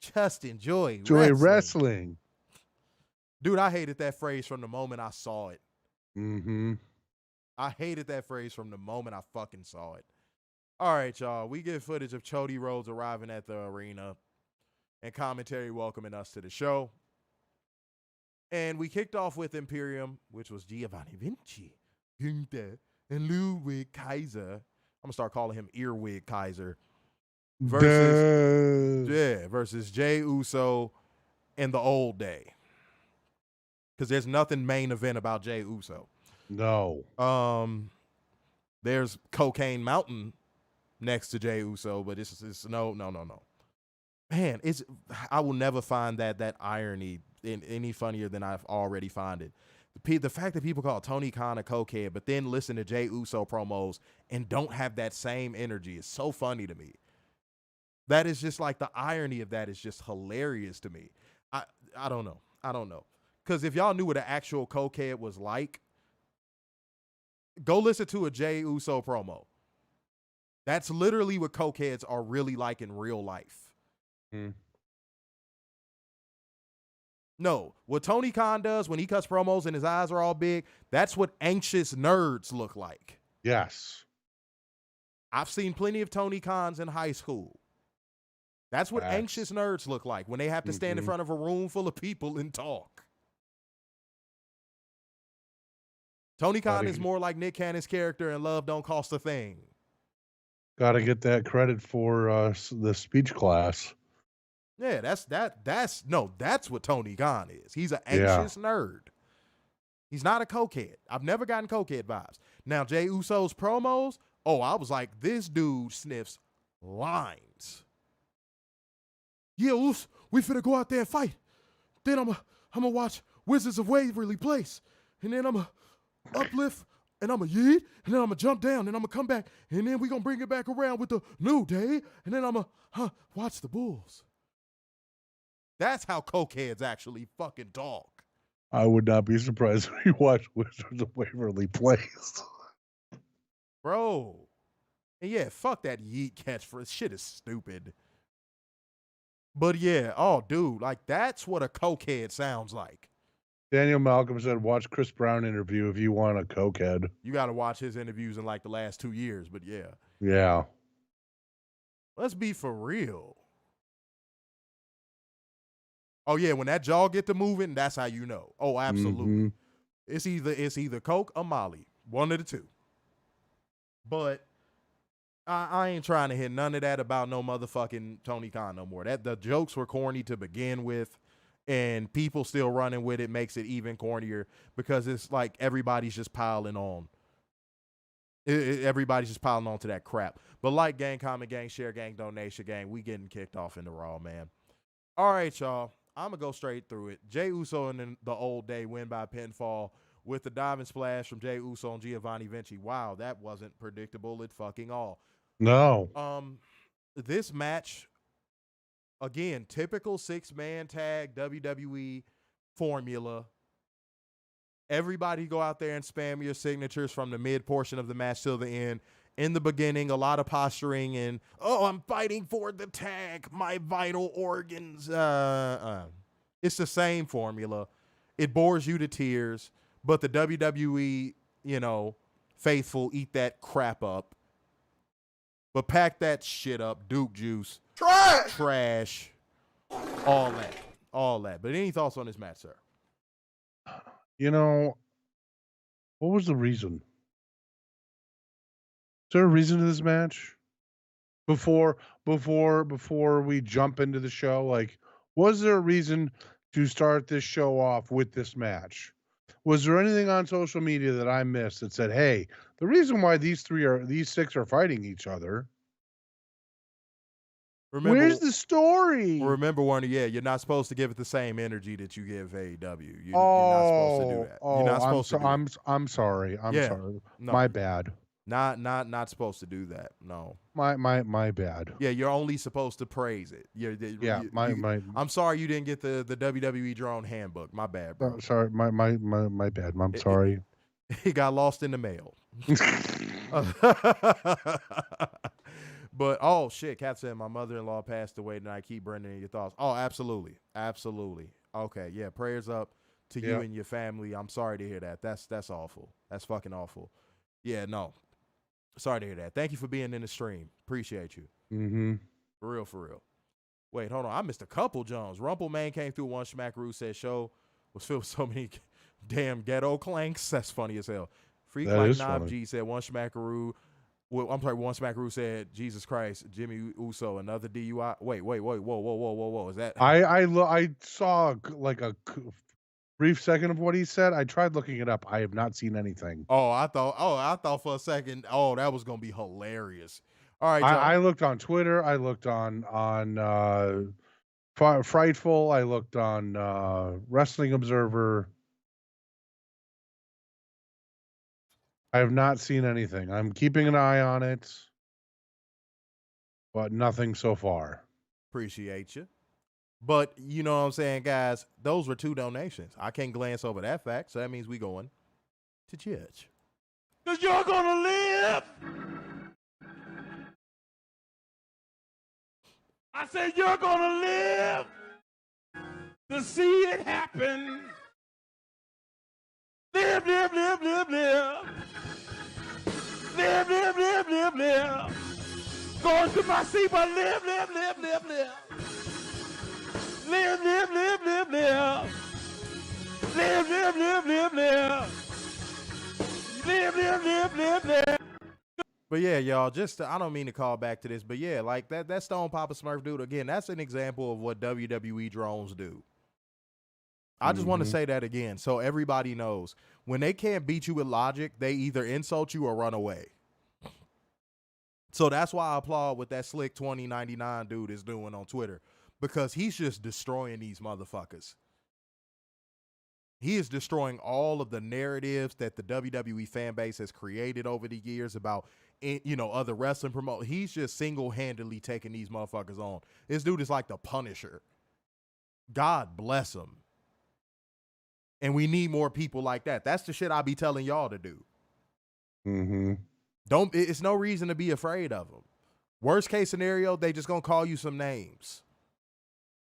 just enjoy wrestling. Dude, I hated that phrase from the moment I saw it. Mm-hmm. I hated that phrase from the moment I fucking saw it. All right, y'all. We get footage of Cody Rhodes arriving at the arena and commentary welcoming us to the show. And we kicked off with Imperium, which was Giovanni Vinci, Günther, and Ludwig Kaiser. I'm going to start calling him Earwig Kaiser. Versus Jey Uso in the old day. Because there's nothing main event about Jey Uso. No. There's Cocaine Mountain next to Jey Uso, but it's no. Man, I will never find that irony any funnier than I've already found it. The fact that people call Tony Khan a cokehead, but then listen to Jey Uso promos and don't have that same energy is so funny to me. That is just like the irony of that is just hilarious to me. I don't know. Because if y'all knew what an actual cokehead was like, go listen to a Jey Uso promo. That's literally what cokeheads are really like in real life. Mm. No, what Tony Khan does when he cuts promos and his eyes are all big, that's what anxious nerds look like. Yes. I've seen plenty of Tony Khans in high school. That's what anxious nerds look like when they have to stand in front of a room full of people and talk. Tony Khan is more like Nick Cannon's character in Love Don't Cost a Thing. Got to get that credit for the speech class. Yeah, that's what Tony Khan is. He's an anxious nerd. He's not a cokehead. I've never gotten cokehead vibes. Now, Jey Uso's promos, I was like, this dude sniffs lines. Yeah, we finna go out there and fight. Then I'm gonna watch Wizards of Waverly Place. And then I'm gonna uplift, and I'm gonna yeet, and then I'm gonna jump down, and I'm gonna come back, and then we gonna bring it back around with the New Day, and then I'm gonna watch the Bulls. That's how cokeheads actually fucking talk. I would not be surprised if you watch Wizards of Waverly Place. Bro. And yeah, fuck that yeet catchphrase. Shit is stupid. But yeah, oh, dude, like that's what a cokehead sounds like. Daniel Malcolm said, watch Chris Brown interview if you want a cokehead. You got to watch his interviews in like the last 2 years, but yeah. Yeah. Let's be for real. Oh yeah, when that jaw get to moving, that's how you know. Oh, absolutely. It's either Coke or Molly, one of the two. But I ain't trying to hear none of that about no motherfucking Tony Khan no more. That the jokes were corny to begin with, and people still running with it makes it even cornier because it's like everybody's just piling on. Everybody's just piling on to that crap. But like, gang, comment, gang, share, gang, donation, gang, we getting kicked off in the Raw, man. All right, y'all. I'm going to go straight through it. Jey Uso in the old day win by pinfall with the diving splash from Jey Uso and Giovanni Vinci. Wow, that wasn't predictable at fucking all. No. This match, again, typical 6-man tag WWE formula. Everybody go out there and spam your signatures from the mid portion of the match till the end. In the beginning, a lot of posturing and, oh, I'm fighting for the tag, my vital organs. It's the same formula. It bores you to tears, but the WWE, faithful eat that crap up. But pack that shit up, Duke Juice. Trash. All that. But any thoughts on this match, sir? What was the reason? Is there a reason to this match? Before we jump into the show, like, was there a reason to start this show off with this match? Was there anything on social media that I missed that said, hey, the reason why these six are fighting each other? Where's the story? Remember, Warner, you're not supposed to give it the same energy that you give AEW. You're not supposed to do that. You're not supposed to do that. I'm sorry. I'm sorry. No. My bad. Not supposed to do that. No. My bad. Yeah, you're only supposed to praise it. I'm sorry you didn't get the WWE Drone handbook. My bad, bro. Sorry, my bad. I'm sorry. It got lost in the mail. But, oh, shit, Kat said my mother-in-law passed away tonight. Keep Brendan in your thoughts. Oh, absolutely. Absolutely. Okay, yeah, prayers up to you and your family. I'm sorry to hear that. That's awful. That's fucking awful. Yeah, no. Sorry to hear that. Thank you for being in the stream. Appreciate you. Mm-hmm. For real. Wait, hold on. I missed a couple, Jones. Rumpleman came through. One Schmackaroo said show was filled with so many damn ghetto clanks. That's funny as hell. Freak that like Knob G said one Schmackaroo. Well, I'm sorry, one Smackaroo said, Jesus Christ, Jimmy Uso, another DUI. Wait, whoa. Is that? I saw like a brief second of what he said. I tried looking it up. I have not seen anything. I thought for a second, that was going to be hilarious. All right, John. I looked on Twitter. I looked on Frightful. I looked on Wrestling Observer. I have not seen anything. I'm keeping an eye on it, but nothing so far. Appreciate you. But you know what I'm saying, guys? Those were 2 donations. I can't glance over that fact, so that means we going to church. Because you're going to live. I said you're going to live to see it happen. Live. Going to my seat, but live. Live. But yeah, y'all, I don't mean to call back to this, but yeah, like that Stone Papa Smurf dude, again, that's an example of what WWE drones do. I just want to say that again so everybody knows. When they can't beat you with logic, they either insult you or run away. So that's why I applaud what that Slick 2099 dude is doing on Twitter, because he's just destroying these motherfuckers. He is destroying all of the narratives that the WWE fan base has created over the years about, other wrestling promoters. He's just single-handedly taking these motherfuckers on. This dude is like the Punisher. God bless him. And we need more people like that. That's the shit I be telling y'all to do. Mm-hmm. It's no reason to be afraid of them. Worst case scenario, they just gonna call you some names.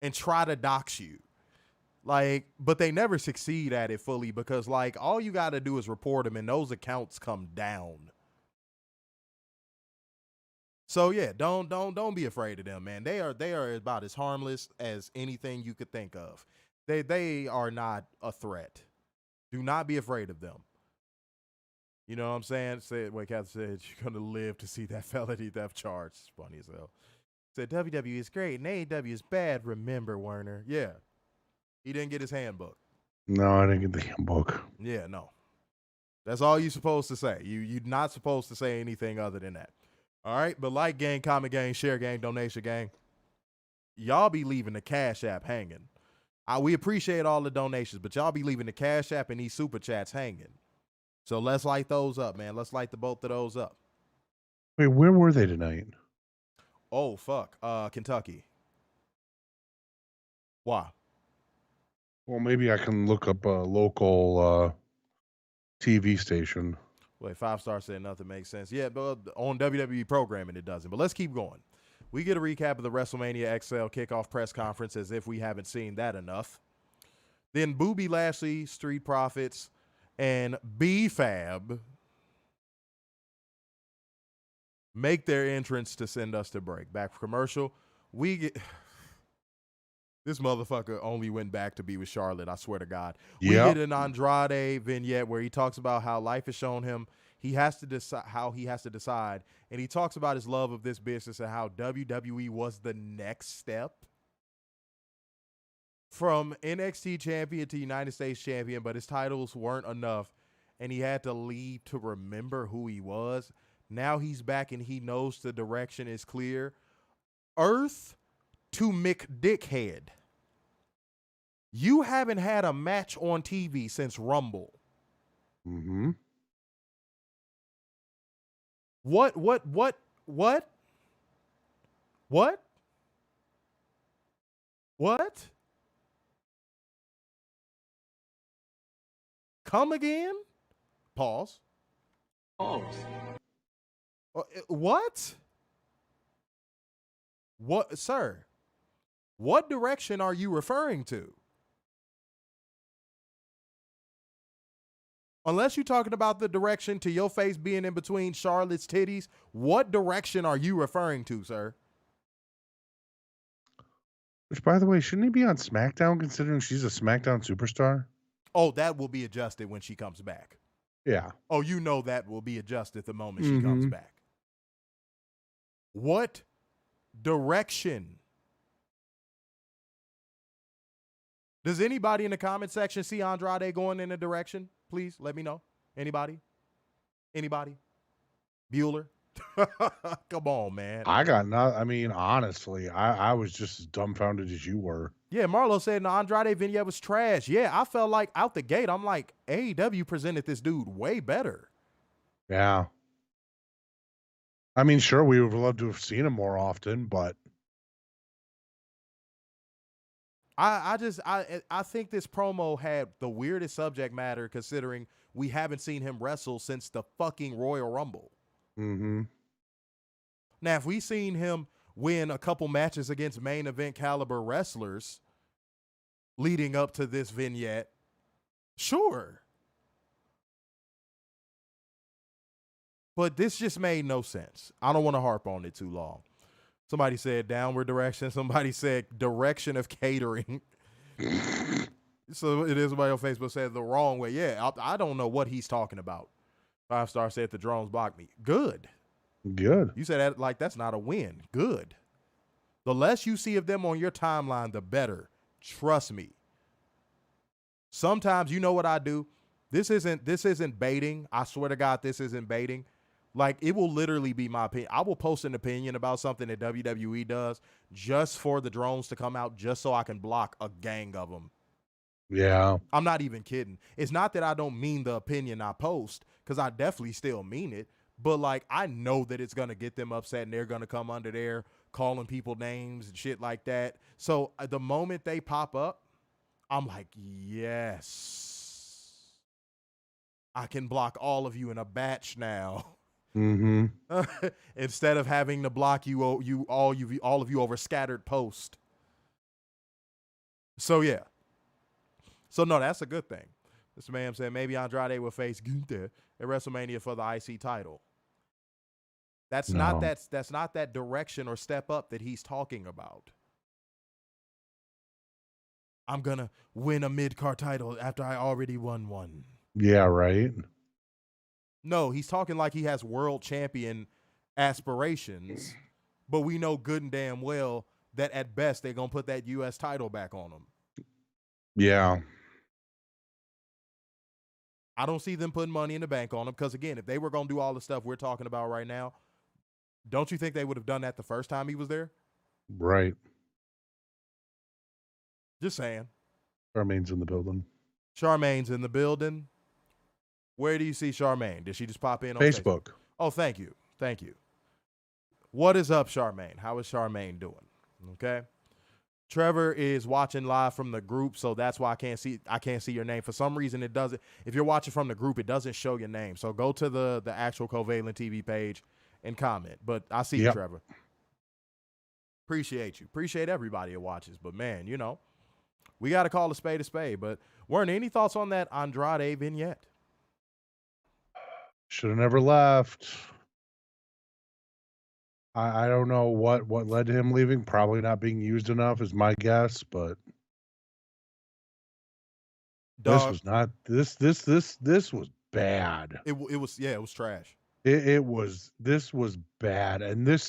and try to dox you. Like, but they never succeed at it fully because, like, all you got to do is report them and those accounts come down. So yeah, don't be afraid of them, man. They are about as harmless as anything you could think of. They are not a threat. Do not be afraid of them. You know what I'm saying? Captain said you're gonna live to see that felony theft charge. It's funny as hell. Said WWE is great and AEW is bad. Remember, Werner? Yeah, he didn't get his handbook. No, I didn't get the handbook. Yeah, no. That's all you're supposed to say. You're not supposed to say anything other than that. All right, but like gang, comment gang, share gang, donation gang, y'all be leaving the Cash App hanging. We appreciate all the donations, but y'all be leaving the Cash App and these super chats hanging. So let's light those up, man. Let's light both of those up. Wait, where were they tonight? Oh, fuck. Kentucky. Why? Well, maybe I can look up a local TV station. Wait, 5-star said nothing makes sense. Yeah, but on WWE programming, it doesn't. But let's keep going. We get a recap of the WrestleMania XL kickoff press conference as if we haven't seen that enough. Then Bobby Lashley, Street Profits, and B-Fab make their entrance to send us to break. Back for commercial. We get... This motherfucker only went back to be with Charlotte, I swear to God. We get an Andrade vignette where he talks about how life has shown him he has to decide how he has to decide. And he talks about his love of this business and how WWE was the next step. From NXT champion to United States champion, but his titles weren't enough. And he had to leave to remember who he was. Now he's back and he knows the direction is clear. Earth to McDickhead. You haven't had a match on TV since Rumble. Mm-hmm. What? Come again? Pause. What? What, sir? What direction are you referring to? Unless you're talking about the direction to your face being in between Charlotte's titties, what direction are you referring to, sir? Which, by the way, shouldn't he be on SmackDown considering she's a SmackDown superstar? Oh, that will be adjusted when she comes back. Yeah. Oh, you know that will be adjusted the moment she comes back. What direction? Does anybody in the comment section see Andrade going in a direction? Please let me know. Anybody? Bueller? Come on, man. Honestly, I was just as dumbfounded as you were. Yeah, Marlo said the Andrade vignette was trash. Yeah, I felt like out the gate, I'm like, AEW presented this dude way better. Yeah. I mean, sure, we would love to have seen him more often, but I think this promo had the weirdest subject matter considering we haven't seen him wrestle since the fucking Royal Rumble. Mm-hmm. Now, if we seen him win a couple matches against main event caliber wrestlers leading up to this vignette, sure. But this just made no sense. I don't want to harp on it too long. Somebody said downward direction. Somebody said direction of catering. So it is somebody on Facebook said the wrong way. Yeah, I don't know what he's talking about. 5-star said the drones blocked me. Good. You said that like that's not a win. Good. The less you see of them on your timeline, the better. Trust me. Sometimes you know what I do? This isn't baiting. I swear to God, this isn't baiting. Like, it will literally be my opinion. I will post an opinion about something that WWE does just for the drones to come out, just so I can block a gang of them. Yeah. I'm not even kidding. It's not that I don't mean the opinion I post, because I definitely still mean it. But, like, I know that it's going to get them upset, and they're going to come under there calling people names and shit like that. So, the moment they pop up, I'm like, yes. I can block all of you in a batch now. Mm-hmm. Instead of having to block all of you over scattered post. So, yeah. So, no, that's a good thing. This man said maybe Andrade will face Gunther at WrestleMania for the IC title. That's not that direction or step up that he's talking about. I'm going to win a mid-card title after I already won one. Yeah, right. No, he's talking like he has world champion aspirations, but we know good and damn well that at best they're going to put that U.S. title back on him. Yeah. I don't see them putting money in the bank on him because, again, if they were going to do all the stuff we're talking about right now, don't you think they would have done that the first time he was there? Right. Just saying. Charmaine's in the building. Charmaine's in the building. Where do you see Charmaine? Did she just pop in on Facebook? Oh, thank you. Thank you. What is up, Charmaine? How is Charmaine doing? Okay. Trevor is watching live from the group, so that's why I can't see your name. For some reason, it doesn't. If you're watching from the group, it doesn't show your name. So go to the actual Covalent TV page and comment. But I see you, Trevor. Appreciate you. Appreciate everybody that watches. But, man, you know, we got to call a spade a spade. But weren't any thoughts on that Andrade vignette? Should have never left. I don't know what led to him leaving. Probably not being used enough is my guess, but this was not this was bad. It was trash. This was bad, and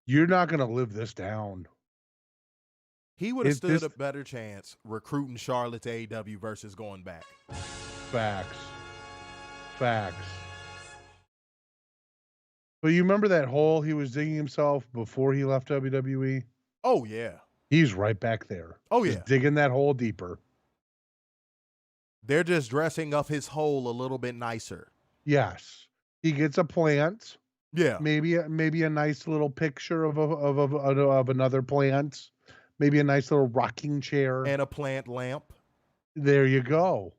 you're not gonna live this down. He would have stood a better chance recruiting Charlotte to AEW versus going back. Facts. But you remember that hole he was digging himself before he left WWE? Oh, yeah. He's right back there. Oh, just digging that hole deeper. They're just dressing up his hole a little bit nicer. Yes. He gets a plant. Yeah. Maybe a nice little picture of another plant. Maybe a nice little rocking chair. And a plant lamp. There you go.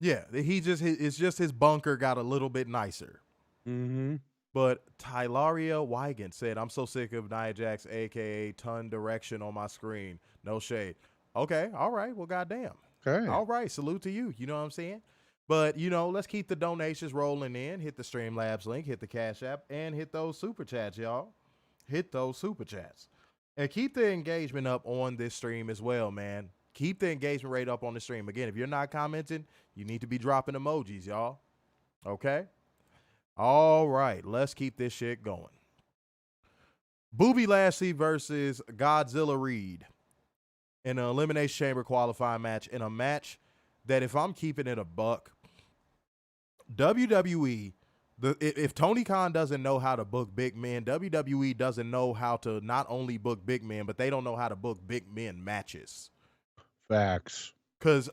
Yeah. It's just his bunker got a little bit nicer. Mm-hmm. But Tylaria Wigan said, I'm so sick of Nia Jax, a.k.a. ton direction on my screen. No shade. Okay, all right. Well, goddamn. Okay. All right, salute to you. You know what I'm saying? But, you know, let's keep the donations rolling in. Hit the Streamlabs link, hit the Cash App, and hit those Super Chats, y'all. Hit those Super Chats. And keep the engagement up on this stream as well, man. Keep the engagement rate up on the stream. Again, if you're not commenting, you need to be dropping emojis, y'all. Okay? All right, let's keep this shit going. Bobby Lashley versus Godzilla Reed in an Elimination Chamber qualifying match, in a match that, if I'm keeping it a buck, WWE, if Tony Khan doesn't know how to book big men, WWE doesn't know how to not only book big men, but they don't know how to book big men matches. Facts. Because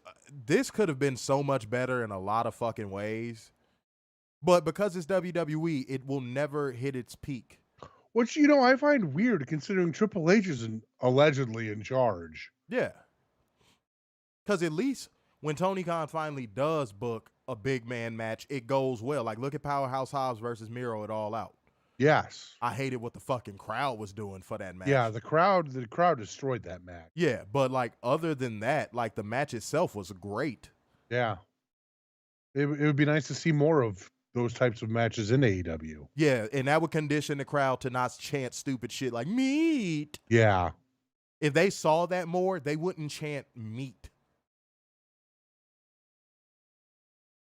this could have been so much better in a lot of fucking ways. But because it's WWE, it will never hit its peak. Which, you know, I find weird considering Triple H is allegedly in charge. Yeah. Because at least when Tony Khan finally does book a big man match, it goes well. Like, look at Powerhouse Hobbs versus Miro at All Out. Yes. I hated what the fucking crowd was doing for that match. Yeah, the crowd destroyed that match. Yeah, but, like, other than that, like, the match itself was great. Yeah. It would be nice to see more of those types of matches in AEW. Yeah, and that would condition the crowd to not chant stupid shit like meat. Yeah. If they saw that more, they wouldn't chant meat.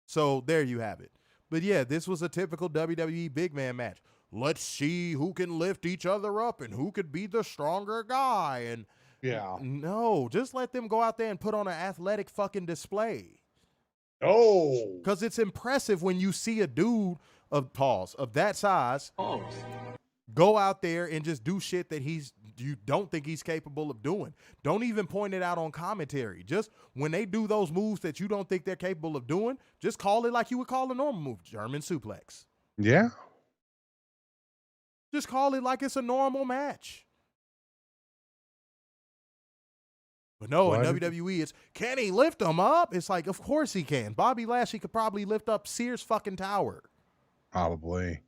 So there you have it. But yeah, this was a typical WWE big man match. Let's see who can lift each other up and who could be the stronger guy. And yeah, no, just let them go out there and put on an athletic fucking display. Oh, because it's impressive when you see a dude of that size go out there and just do shit that you don't think he's capable of doing. Don't even point it out on commentary. Just when they do those moves that you don't think they're capable of doing, just call it like you would call a normal move. German suplex. Yeah. Just call it like it's a normal match. But no, in WWE, it's, can he lift him up? It's like, of course he can. Bobby Lashley could probably lift up Sears fucking Tower. Probably.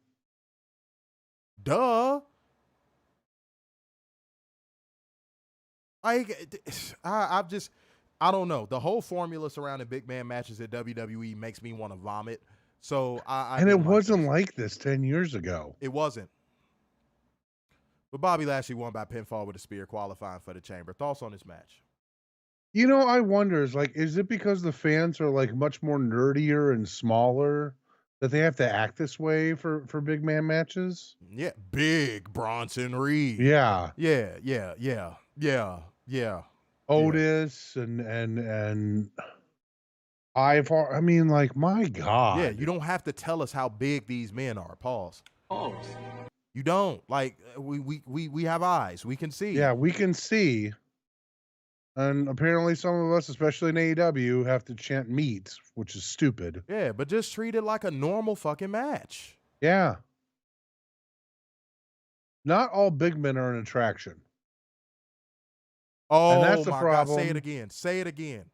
Duh. Like, I don't know. The whole formula surrounding big man matches at WWE makes me want to vomit. So and it wasn't like this 10 years ago. It wasn't. But Bobby Lashley won by pinfall with a spear, qualifying for the chamber. Thoughts on this match? You know, I wonder, is it because the fans are like much more nerdier and smaller that they have to act this way for big man matches? Yeah, big Bronson Reed. Yeah. Otis and IVAR. I mean, like, my God. Yeah, you don't have to tell us how big these men are. Pause. You don't. Like, we have eyes. We can see. Yeah, we can see. And apparently some of us, especially in AEW, have to chant meat, which is stupid. Yeah, but just treat it like a normal fucking match. Yeah. Not all big men are an attraction. Oh, and that's the my problem. God. Say it again. Say it again.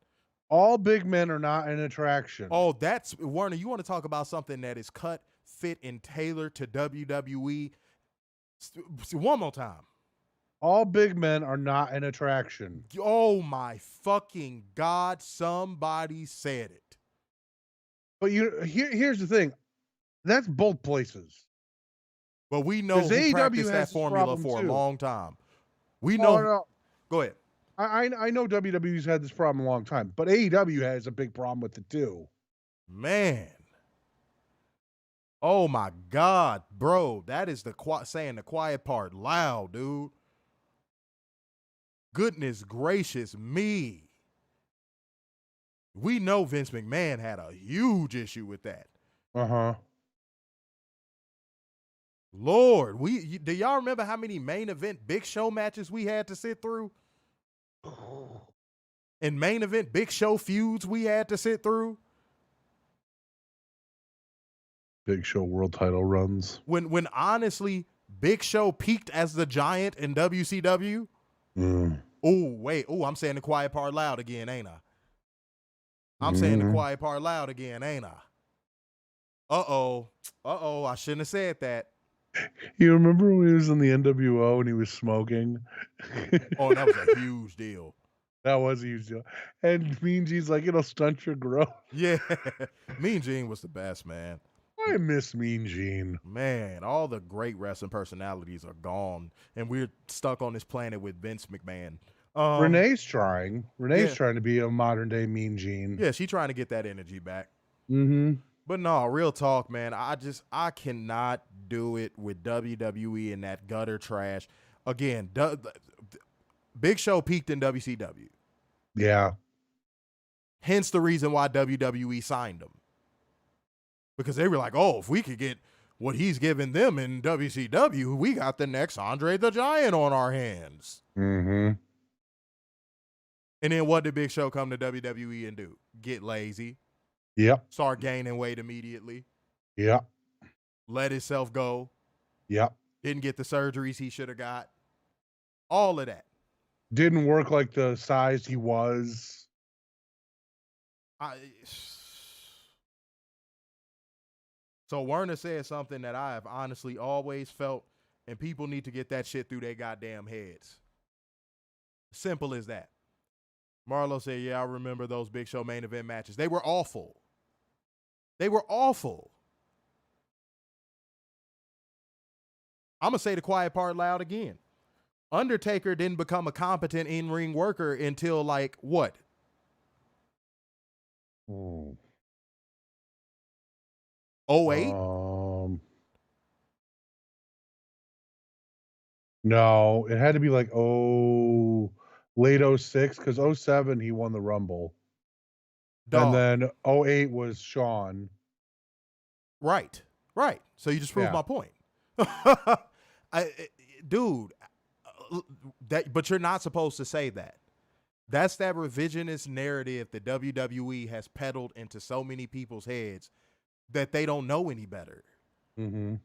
All big men are not an attraction. Oh, that's Werner. You want to talk about something that is cut, fit, and tailored to WWE? One more time. All big men are not an attraction. Oh my fucking God! Somebody said it. But here's the thing. That's both places. But we know who AEW practiced that has this formula problem for too. a long time. We know. No. Go ahead. I know WWE's had this problem a long time, but AEW has a big problem with it too. Man. Oh my God, bro. That is saying the quiet part loud, dude. Goodness gracious me. We know Vince McMahon had a huge issue with that. Uh-huh. Lord, do y'all remember how many main event Big Show matches we had to sit through? And main event Big Show feuds we had to sit through? Big Show world title runs. When honestly, Big Show peaked as the Giant in WCW. Oh, wait. Oh, I'm saying the quiet part loud again, ain't I? I'm saying the quiet part loud again, ain't I? Uh-oh, I shouldn't have said that. You remember when he was in the NWO and he was smoking? Oh, that was a huge deal. That was a huge deal. And Mean Gene's like, it'll stunt your growth. Yeah. Mean Gene was the best, man. I miss Mean Gene. Man, all the great wrestling personalities are gone, and we're stuck on this planet with Vince McMahon. Renee's trying. Renee's trying to be a modern-day Mean Gene. Yeah, she's trying to get that energy back. Mm-hmm. But no, real talk, man. I cannot do it with WWE and that gutter trash. Again, Big Show peaked in WCW. Yeah. Hence the reason why WWE signed him. Because they were like, oh, if we could get what he's giving them in WCW, we got the next Andre the Giant on our hands. Mm-hmm. And then what did Big Show come to WWE and do? Get lazy. Yep. Start gaining weight immediately. Yep. Let himself go. Yep. Didn't get the surgeries he should have got. All of that. Didn't work like the size he was. So Werner said something that I have honestly always felt, and people need to get that shit through their goddamn heads. Simple as that. Marlo said, yeah, I remember those Big Show main event matches. They were awful. They were awful. I'm going to say the quiet part loud again. Undertaker didn't become a competent in-ring worker until like what? Oh. 08? No, it had to be like late 06, because 07 he won the Rumble. Dog. And then 08 was Shawn. Right. So you just proved my point. Dude, but you're not supposed to say that. That's that revisionist narrative that WWE has peddled into so many people's heads that they don't know any better. Mm-hmm.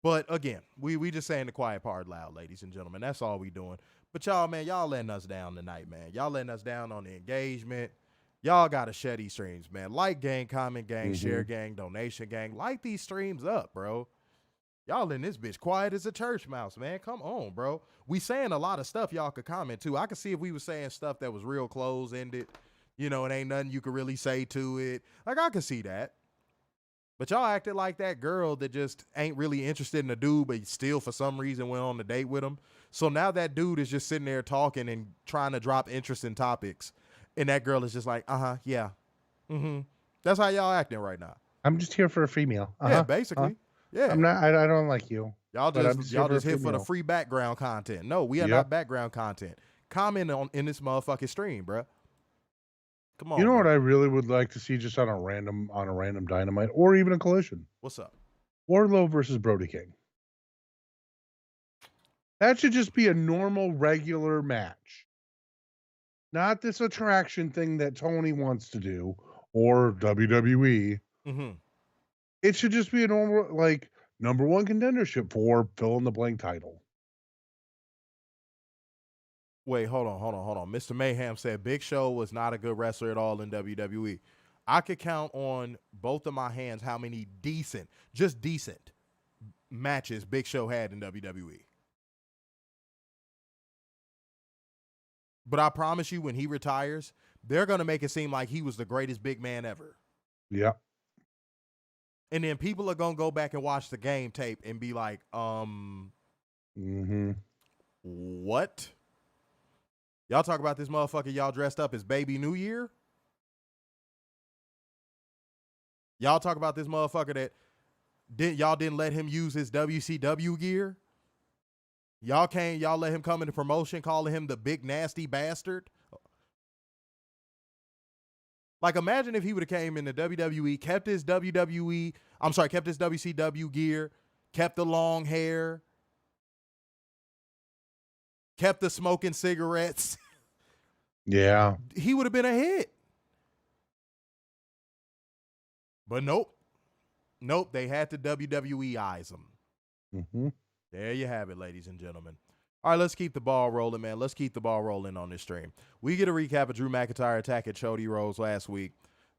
But again, we just saying the quiet part loud, ladies and gentlemen. That's all we doing. But y'all, man, y'all letting us down tonight, man. Y'all letting us down on the engagement. Y'all got to share these streams, man. Like gang, comment gang, share gang, donation gang. Light these streams up, bro. Y'all in this bitch quiet as a church mouse, man. Come on, bro. We saying a lot of stuff y'all could comment to. I could see if we were saying stuff that was real close-ended, you know, it ain't nothing you could really say to it. Like, I could see that. But y'all acted like that girl that just ain't really interested in the dude, but still for some reason went on a date with him. So now that dude is just sitting there talking and trying to drop interesting topics. And that girl is just like, yeah. Mm-hmm. That's how y'all acting right now. I'm just here for a free meal. Yeah, basically. Yeah. I'm not. I don't like you. Y'all just here for the free background content. No, we are not background content. Comment in this motherfucking stream, bro. Come on. You know what I really would like to see just on a random Dynamite or even a Collision? What's up? Wardlow versus Brody King. That should just be a normal, regular match. Not this attraction thing that Tony wants to do or WWE. Mm-hmm. It should just be a normal, like, number one contendership for fill in the blank title. Wait, hold on. Mr. Mayhem said Big Show was not a good wrestler at all in WWE. I could count on both of my hands how many decent matches Big Show had in WWE. But I promise you, when he retires, they're going to make it seem like he was the greatest big man ever. Yeah. And then people are going to go back and watch the game tape and be like, what? Y'all talk about this motherfucker y'all dressed up as Baby New Year? Y'all talk about this motherfucker that y'all didn't let him use his WCW gear? Y'all let him come into promotion calling him the big nasty bastard? Like, imagine if he would have came into WWE, kept his WCW gear, kept the long hair, kept the smoking cigarettes. Yeah. He would have been a hit. But nope. They had to WWE-ize him. Mm-hmm. There you have it, ladies and gentlemen. All right, let's keep the ball rolling, man. Let's keep the ball rolling on this stream. We get a recap of Drew McIntyre attacking Cody Rhodes last week.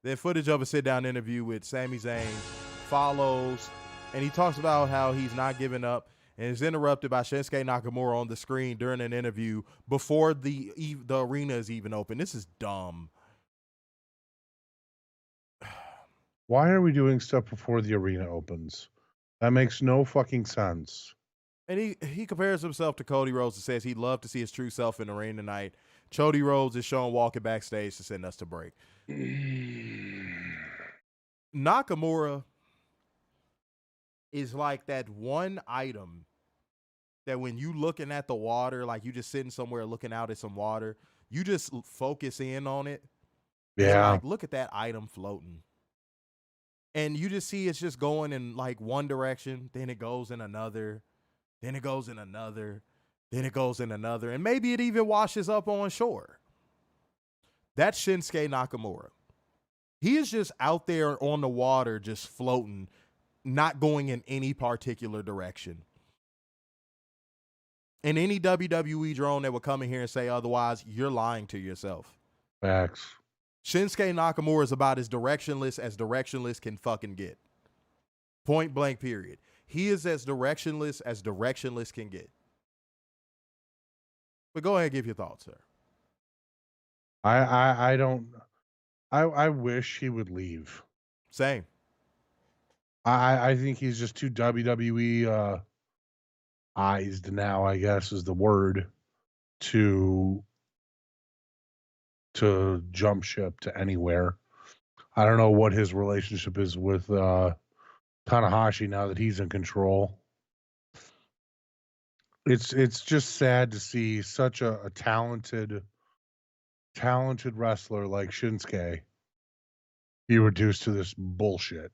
Then footage of a sit-down interview with Sami Zayn follows, and he talks about how he's not giving up, and is interrupted by Shinsuke Nakamura on the screen during an interview before the arena is even open. This is dumb. Why are we doing stuff before the arena opens? That makes no fucking sense. And he compares himself to Cody Rhodes and says he'd love to see his true self in the ring tonight. Cody Rhodes is shown walking backstage to send us to break. Nakamura is like that one item that when you looking at the water, like you just sitting somewhere looking out at some water, you just focus in on it. Yeah. Like, look at that item floating. And you just see it's just going in like one direction, then it goes in another. Then it goes in another. Then it goes in another. And maybe it even washes up on shore. That's Shinsuke Nakamura. He is just out there on the water, just floating, not going in any particular direction. And any WWE drone that would come in here and say otherwise, you're lying to yourself. Facts. Shinsuke Nakamura is about as directionless can fucking get. Point blank, period. He is as directionless can get. But go ahead and give your thoughts, sir. I wish he would leave. Same. I think he's just too WWE ized now, I guess is the word, to jump ship to anywhere. I don't know what his relationship is with Tanahashi now that he's in control. It's just sad to see such a talented wrestler like Shinsuke be reduced to this bullshit.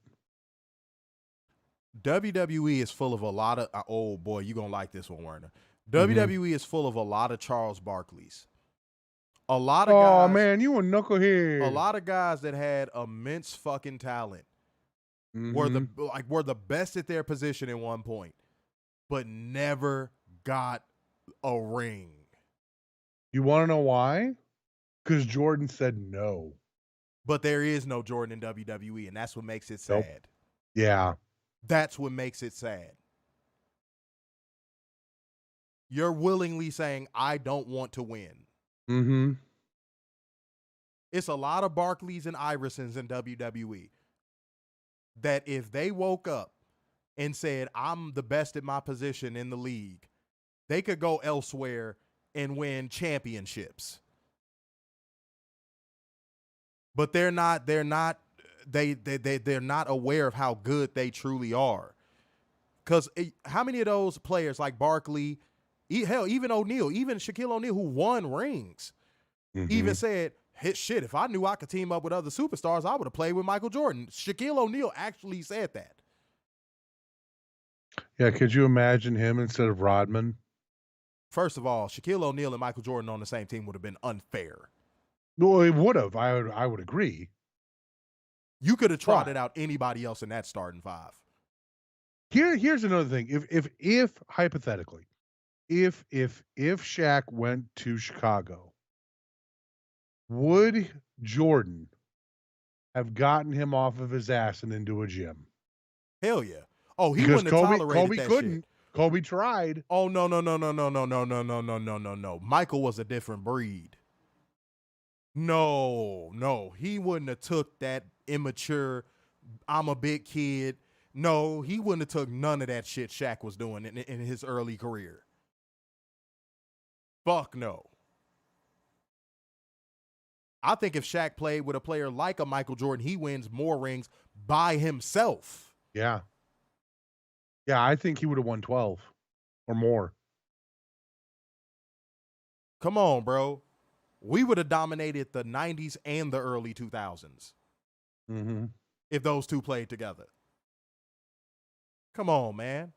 WWE is full of a lot of oh boy, you're gonna like this one, Werner. WWE is full of a lot of Charles Barkleys. A lot of guys. Oh man, you a knucklehead. A lot of guys that had immense fucking talent were the best at their position at one point, but never got a ring. You want to know why? Because Jordan said no. But there is no Jordan in WWE, and that's what makes it sad. Nope. Yeah. That's what makes it sad. you're willingly saying, I don't want to win. Mm-hmm. It's a lot of Barkleys and Iversons in WWE that if they woke up and said, I'm the best at my position in the league, they could go elsewhere and win championships. But they're not aware of how good they truly are. Because how many of those players like Barkley, hell, even O'Neal, even Shaquille O'Neal, who won rings, even said, hey, shit, if I knew I could team up with other superstars, I would have played with Michael Jordan. Shaquille O'Neal actually said that. Yeah, could you imagine him instead of Rodman? First of all, Shaquille O'Neal and Michael Jordan on the same team would have been unfair. No, it would have. I would agree. You could have trotted out anybody else in that starting five. Here's another thing. If hypothetically, if Shaq went to Chicago, would Jordan have gotten him off of his ass and into a gym? Hell yeah. Oh, he because wouldn't have tolerated Kobe that couldn't. shit. Kobe tried. Oh, no. Michael was a different breed. No. He wouldn't have took that immature, I'm a big kid. No, he wouldn't have took none of that shit Shaq was doing in his early career. Fuck no. I think if Shaq played with a player like a Michael Jordan, he wins more rings by himself. Yeah. Yeah, I think he would have won 12 or more. Come on, bro. We would have dominated the 90s and the early 2000s if those two played together. Come on, man.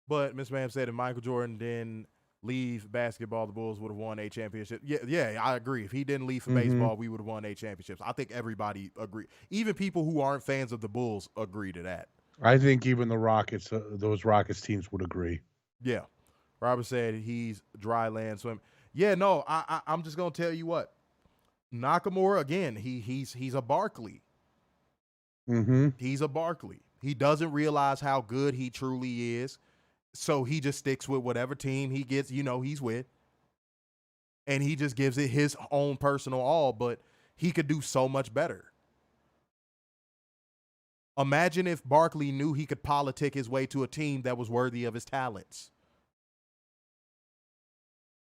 But Miss Ma'am said if Michael Jordan didn't leave basketball, the Bulls would have won 8 championships. Yeah, I agree. If he didn't leave for baseball, we would have won 8 championships. I think everybody agree. Even people who aren't fans of the Bulls agree to that. I think even the Rockets, those Rockets teams would agree. Yeah. Robert said he's dry land swim. Yeah, no, I'm just gonna tell you what. Nakamura, again, he's a Barkley. He's a Barkley. He doesn't realize how good he truly is. So he just sticks with whatever team he gets, he's with. And he just gives it his own personal all, but he could do so much better. Imagine if Barkley knew he could politic his way to a team that was worthy of his talents.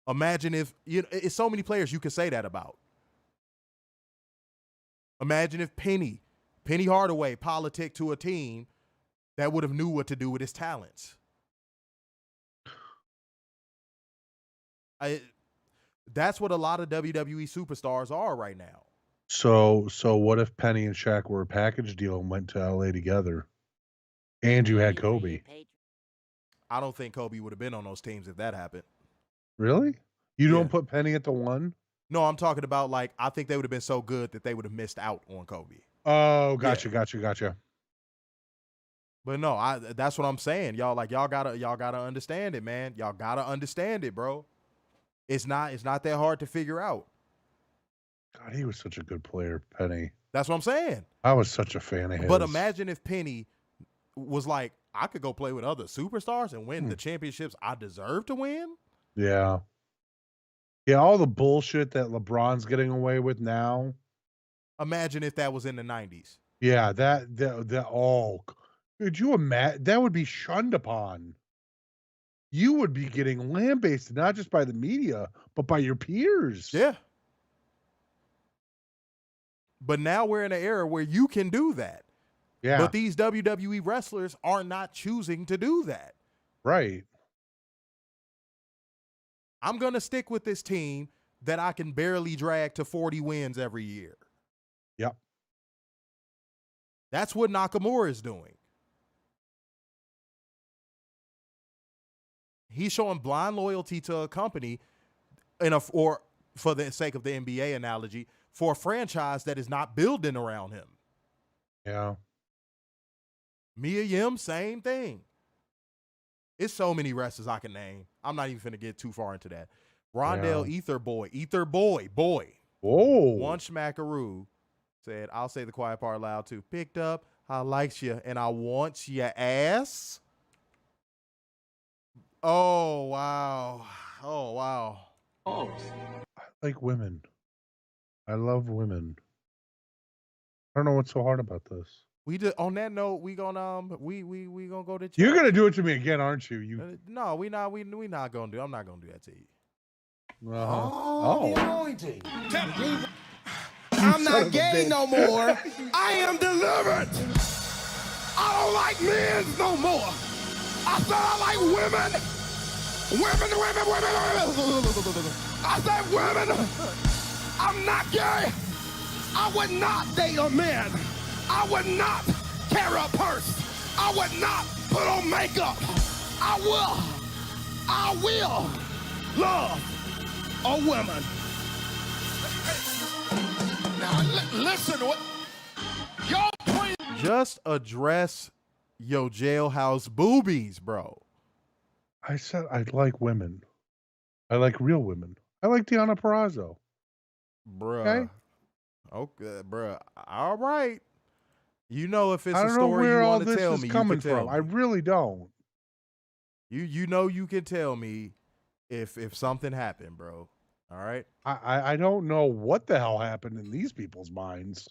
Imagine if, it's so many players you could say that about. Imagine if Penny Hardaway politic to a team that would have knew what to do with his talents. That's what a lot of WWE superstars are right now. So what if Penny and Shaq were a package deal and went to LA together? And you had Kobe. I don't think Kobe would have been on those teams if that happened. Really? You don't put Penny at the one? No, I'm talking about I think they would have been so good that they would have missed out on Kobe. Oh, gotcha. But no, that's what I'm saying. Y'all gotta understand it, man. Y'all gotta understand it, bro. It's not that hard to figure out. God, he was such a good player, Penny. That's what I'm saying. I was such a fan of his. But imagine if Penny was like, I could go play with other superstars and win the championships I deserve to win. Yeah. Yeah, all the bullshit that LeBron's getting away with now. Imagine if that was in the 90s. Yeah, that could you imagine? That would be shunned upon. You would be getting lambasted, not just by the media, but by your peers. Yeah. But now we're in an era where you can do that. Yeah. But these WWE wrestlers are not choosing to do that. Right. I'm going to stick with this team that I can barely drag to 40 wins every year. Yep. That's what Nakamura is doing. He's showing blind loyalty to a company or for the sake of the NBA analogy, for a franchise that is not building around him. Yeah. Mia Yim, same thing. It's so many wrestlers I can name. I'm not even finna get too far into that. Rondell Ether Boy. Whoa. One Schmackaroo said, I'll say the quiet part loud too. Picked up, I likes you, and I want your ass. Oh, wow. Oh, wow. I like women. I love women. I don't know what's so hard about this. We did. On that note, we gonna we gonna go to church. You're gonna do it to me again, aren't you? No, we not gonna do. I'm not gonna do that to you. Oh. The anointing. I'm not gay no more. I am delivered. I don't like men no more. I said I like women. Women. I said women. I'm not gay. I would not date a man. I would not carry a purse. I would not put on makeup. I will love a woman. Now listen to what y'all pray. Just address your jailhouse boobies, bro. I said I like women. I like real women. I like Deonna Purrazzo. Bruh. Okay, bruh. All right. You know if it's I a don't know story where you all want to this tell is me, coming you can tell from. me. I really don't. You know you can tell me if something happened, bro. All right? I don't know what the hell happened in these people's minds.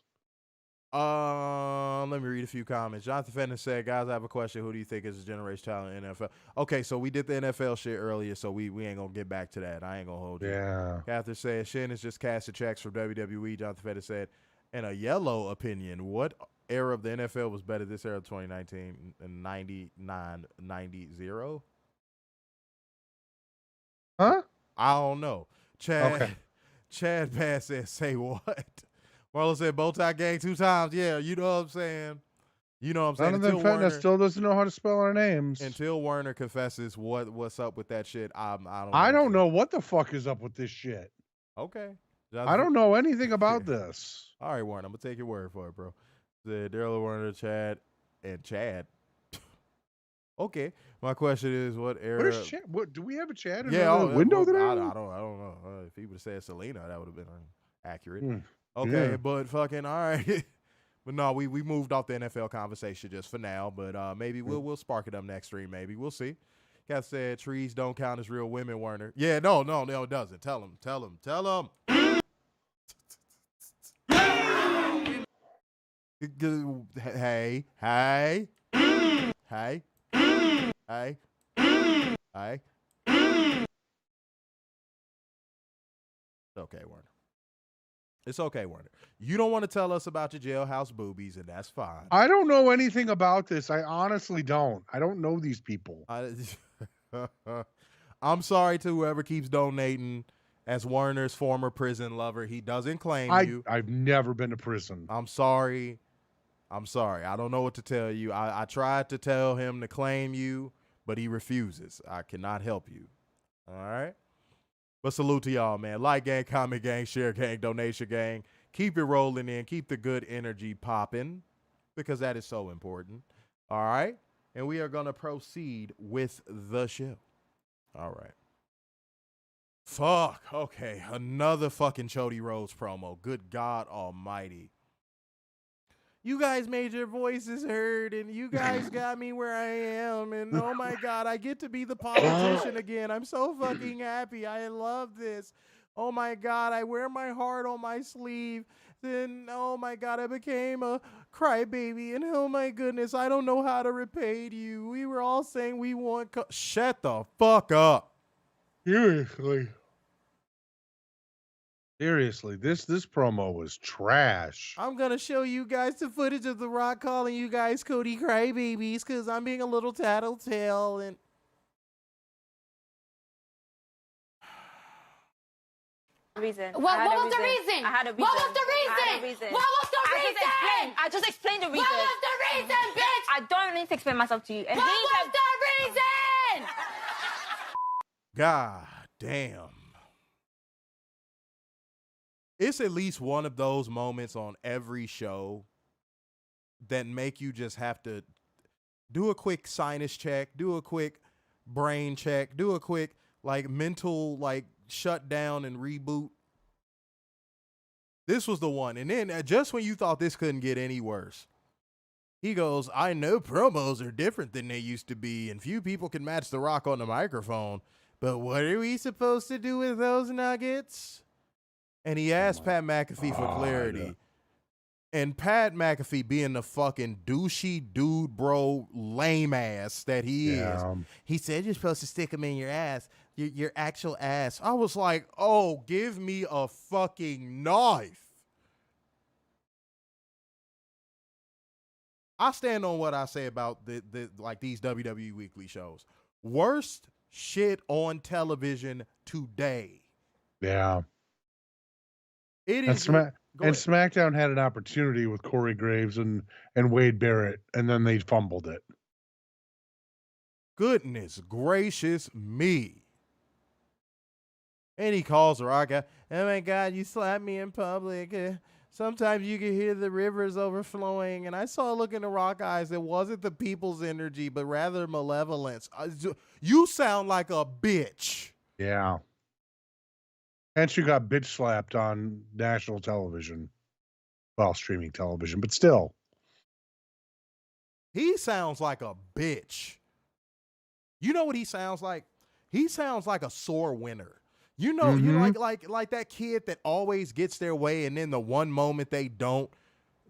Let me read a few comments. Jonathan Fenton said, guys, I have a question. Who do you think is a generation talent in NFL? Okay, so we did the NFL shit earlier, so we ain't gonna get back to that. I ain't gonna hold you. Yeah. Catherine said, Shin is just casting checks from WWE. Jonathan Fenton said, in a yellow opinion, what era of the NFL was better this era of 2019 and 99-90? Huh? I don't know. Okay. Chad Bass said, say what? Marlon said, bow tie gang 2 times. Yeah, you know what I'm saying? You know what I'm saying? Jonathan Fenton still doesn't know how to spell our names. Until Werner confesses what's up with that shit, I don't know what the fuck is up with this shit. Okay. I don't know anything about this. All right, Warren, I'm gonna take your word for it, bro. The Daryl Warner, Chad. Okay. My question is, what era? Where's Chad? What do we have a Chad in Yeah, the window there? I don't know. If he would have said Selena, that would have been accurate. Okay, yeah. but fucking all right. But no, we moved off the NFL conversation just for now. But maybe we'll spark it up next stream. Maybe we'll see. Cat said trees don't count as real women, Werner. Yeah, no, it doesn't. Tell him. Hey. It's okay, Werner. You don't want to tell us about your jailhouse boobies, and that's fine. I don't know anything about this. I honestly don't. I don't know these people. I'm sorry to whoever keeps donating as Werner's former prison lover. He doesn't claim you. I've never been to prison. I'm sorry. I don't know what to tell you. I tried to tell him to claim you, but he refuses. I cannot help you. All right? But salute to y'all, man. Like gang, comment gang, share gang, donation gang. Keep it rolling in. Keep the good energy popping because that is so important. All right? And we are going to proceed with the show. All right. Fuck. Okay. Another fucking Cody Rhodes promo. Good God almighty. You guys made your voices heard, and you guys got me where I am, and oh my God, I get to be the politician again. I'm so fucking happy. I love this. Oh my God, I wear my heart on my sleeve. Then, oh my God, I became a crybaby, and oh my goodness, I don't know how to repay you. We were all saying we want... Shut the fuck up. Seriously, this promo was trash. I'm going to show you guys the footage of The Rock calling you guys Cody crybabies because I'm being a little tattletale and... Reason. What was the reason? I had a reason. What was the reason? What was the reason? I just explained the reason. What was the reason, bitch? I don't need to explain myself to you. And what was the reason? God damn. It's at least one of those moments on every show that make you just have to do a quick sinus check, do a quick brain check, do a quick mental shut down and reboot. This was the one. And then just when you thought this couldn't get any worse, He goes, I know promos are different than they used to be, and few people can match The Rock on the microphone, but what are we supposed to do with those nuggets? And he asked Pat McAfee for clarity. And Pat McAfee, being the fucking douchey dude, bro, lame ass that he is, he said, you're supposed to stick them in your ass, your actual ass. I was like, oh, give me a fucking knife. I stand on what I say about like these WWE weekly shows. Worst shit on television today. Yeah. It is. And SmackDown had an opportunity with Corey Graves and Wade Barrett, and then they fumbled it. Goodness gracious me. And he calls Rock out, oh my God, you slapped me in public. Sometimes you can hear the rivers overflowing. And I saw a look in the Rock eyes. It wasn't the people's energy, but rather malevolence. You sound like a bitch. Yeah. And she got bitch slapped on national television. Well, streaming television, but still. He sounds like a bitch. You know what he sounds like? He sounds like a sore winner. You know, you like that kid that always gets their way, and then the one moment they don't,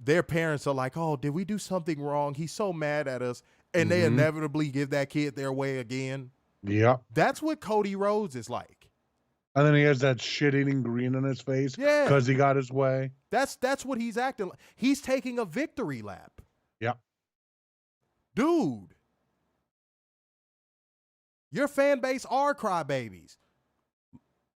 their parents are like, oh, did we do something wrong? He's so mad at us. And they inevitably give that kid their way again. Yeah. That's what Cody Rhodes is like. And then he has that shit-eating grin on his face because he got his way. That's what he's acting like. He's taking a victory lap. Yeah. Dude. Your fan base are crybabies.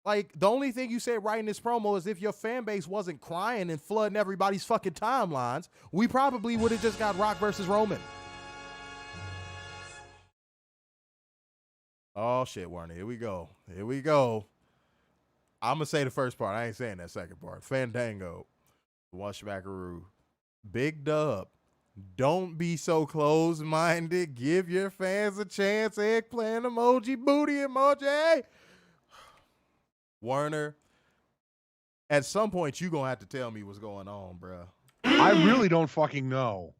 Like, the only thing you said right in this promo is if your fan base wasn't crying and flooding everybody's fucking timelines, we probably would have just got Rock versus Roman. Oh, shit, Warner. Here we go. Here we go. I'm going to say the first part. I ain't saying that second part. Fandango. Washbackaroo. Big Dub. Don't be so closed-minded. Give your fans a chance. Eggplant emoji, booty emoji. Werner, at some point, you're going to have to tell me what's going on, bro. I really don't fucking know.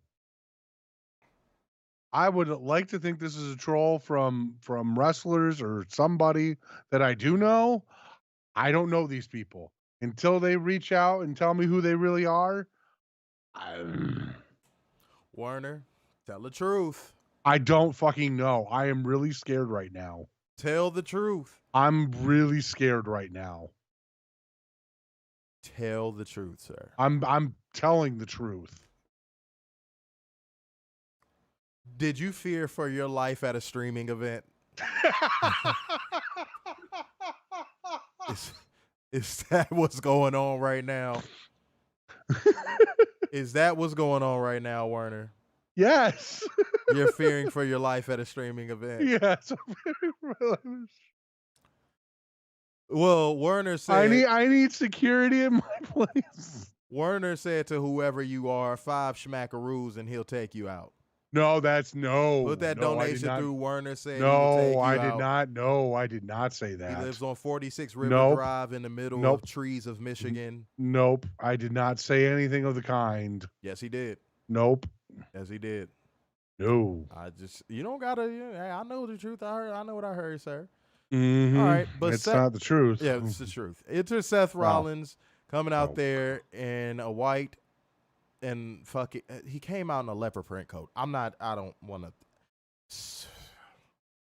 I would like to think this is a troll from wrestlers or somebody that I do know. I don't know these people. Until they reach out and tell me who they really are. Werner, tell the truth. I don't fucking know. I am really scared right now. Tell the truth. I'm really scared right now. Tell the truth, sir. I'm telling the truth. Did you fear for your life at a streaming event? Is that what's going on right now? Is that what's going on right now, Werner? Yes. You're fearing for your life at a streaming event. Yes. Well, Werner said, I need security in my place. Werner said to whoever you are, 5 schmackaroos and he'll take you out. No, that's no. Put that donation through. Werner said no, I did not. No, I did not say that. He lives on 46 River Drive in the middle of trees of Michigan. Nope. I did not say anything of the kind. Yes, he did. Nope. Yes, he did. No. You don't gotta, I know the truth. I know what I heard, sir. Mm-hmm. All right, but it's not the truth. Yeah, it's the truth. Enter Seth Rollins coming out there in a white and he came out in a leopard print coat. I don't want to.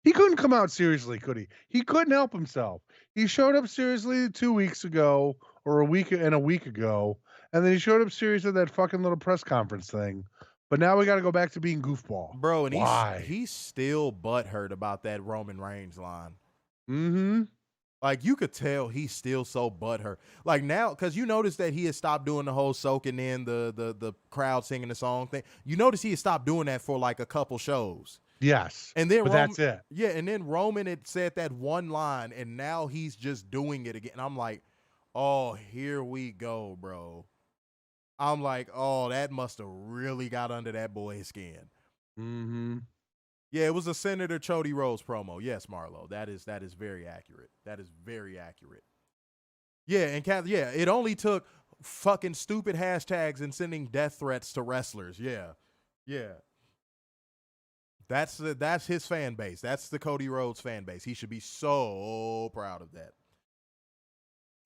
He couldn't come out seriously, could he? He couldn't help himself. He showed up seriously 2 weeks ago or a week ago, and then he showed up serious at that fucking little press conference thing. But now we got to go back to being goofball. Bro, and he's still butthurt about that Roman Reigns line. Mm-hmm. Like, you could tell he's still so butthurt. Like, now, because you notice that he had stopped doing the whole soaking in the crowd singing the song thing. You notice he had stopped doing that for, like, a couple shows. Yes. And then that's it. Yeah, and then Roman had said that one line, and now he's just doing it again. I'm like, oh, here we go, bro. I'm like, oh, that must have really got under that boy's skin. Mm-hmm. Yeah, it was a Senator Cody Rhodes promo. Yes, Marlo. That is very accurate. That is very accurate. Yeah, and it only took fucking stupid hashtags and sending death threats to wrestlers. Yeah. Yeah. That's his fan base. That's the Cody Rhodes fan base. He should be so proud of that.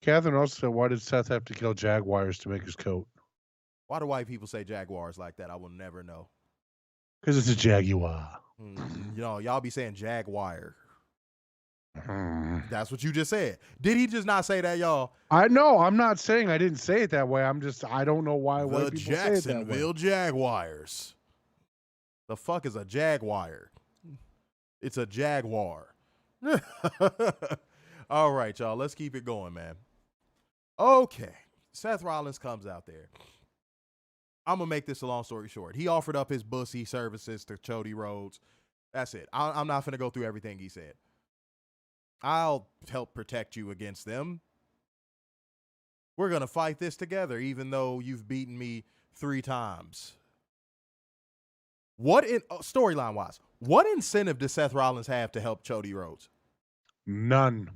Catherine also said, why did Seth have to kill jaguars to make his coat? Why do white people say jaguars like that? I will never know. Because it's a jaguar. Y'all be saying jaguar. That's what you just said. Did he just not say that, y'all? I'm not saying I didn't say it that way. I don't know why white people say it that way. Jacksonville Jaguars. The fuck is a jaguar? It's a jaguar. All right, y'all. Let's keep it going, man. Okay. Seth Rollins comes out there. I'm going to make this a long story short. He offered up his bussy services to Cody Rhodes. That's it. I'm not going to go through everything he said. I'll help protect you against them. We're going to fight this together, even though you've beaten me 3 times. Storyline-wise, what incentive does Seth Rollins have to help Cody Rhodes? None.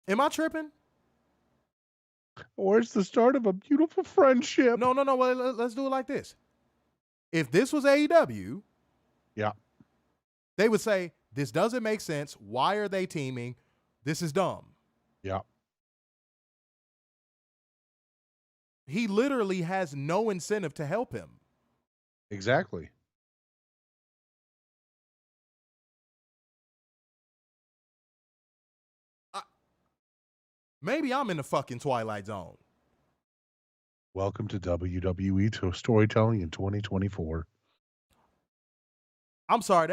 Am I tripping? Or it's the start of a beautiful friendship. No. Well, let's do it like this. If this was AEW, yeah, they would say, this doesn't make sense. Why are they teaming? This is dumb. Yeah. He literally has no incentive to help him. Exactly. Maybe I'm in the fucking Twilight Zone. Welcome to WWE to Storytelling in 2024. I'm sorry,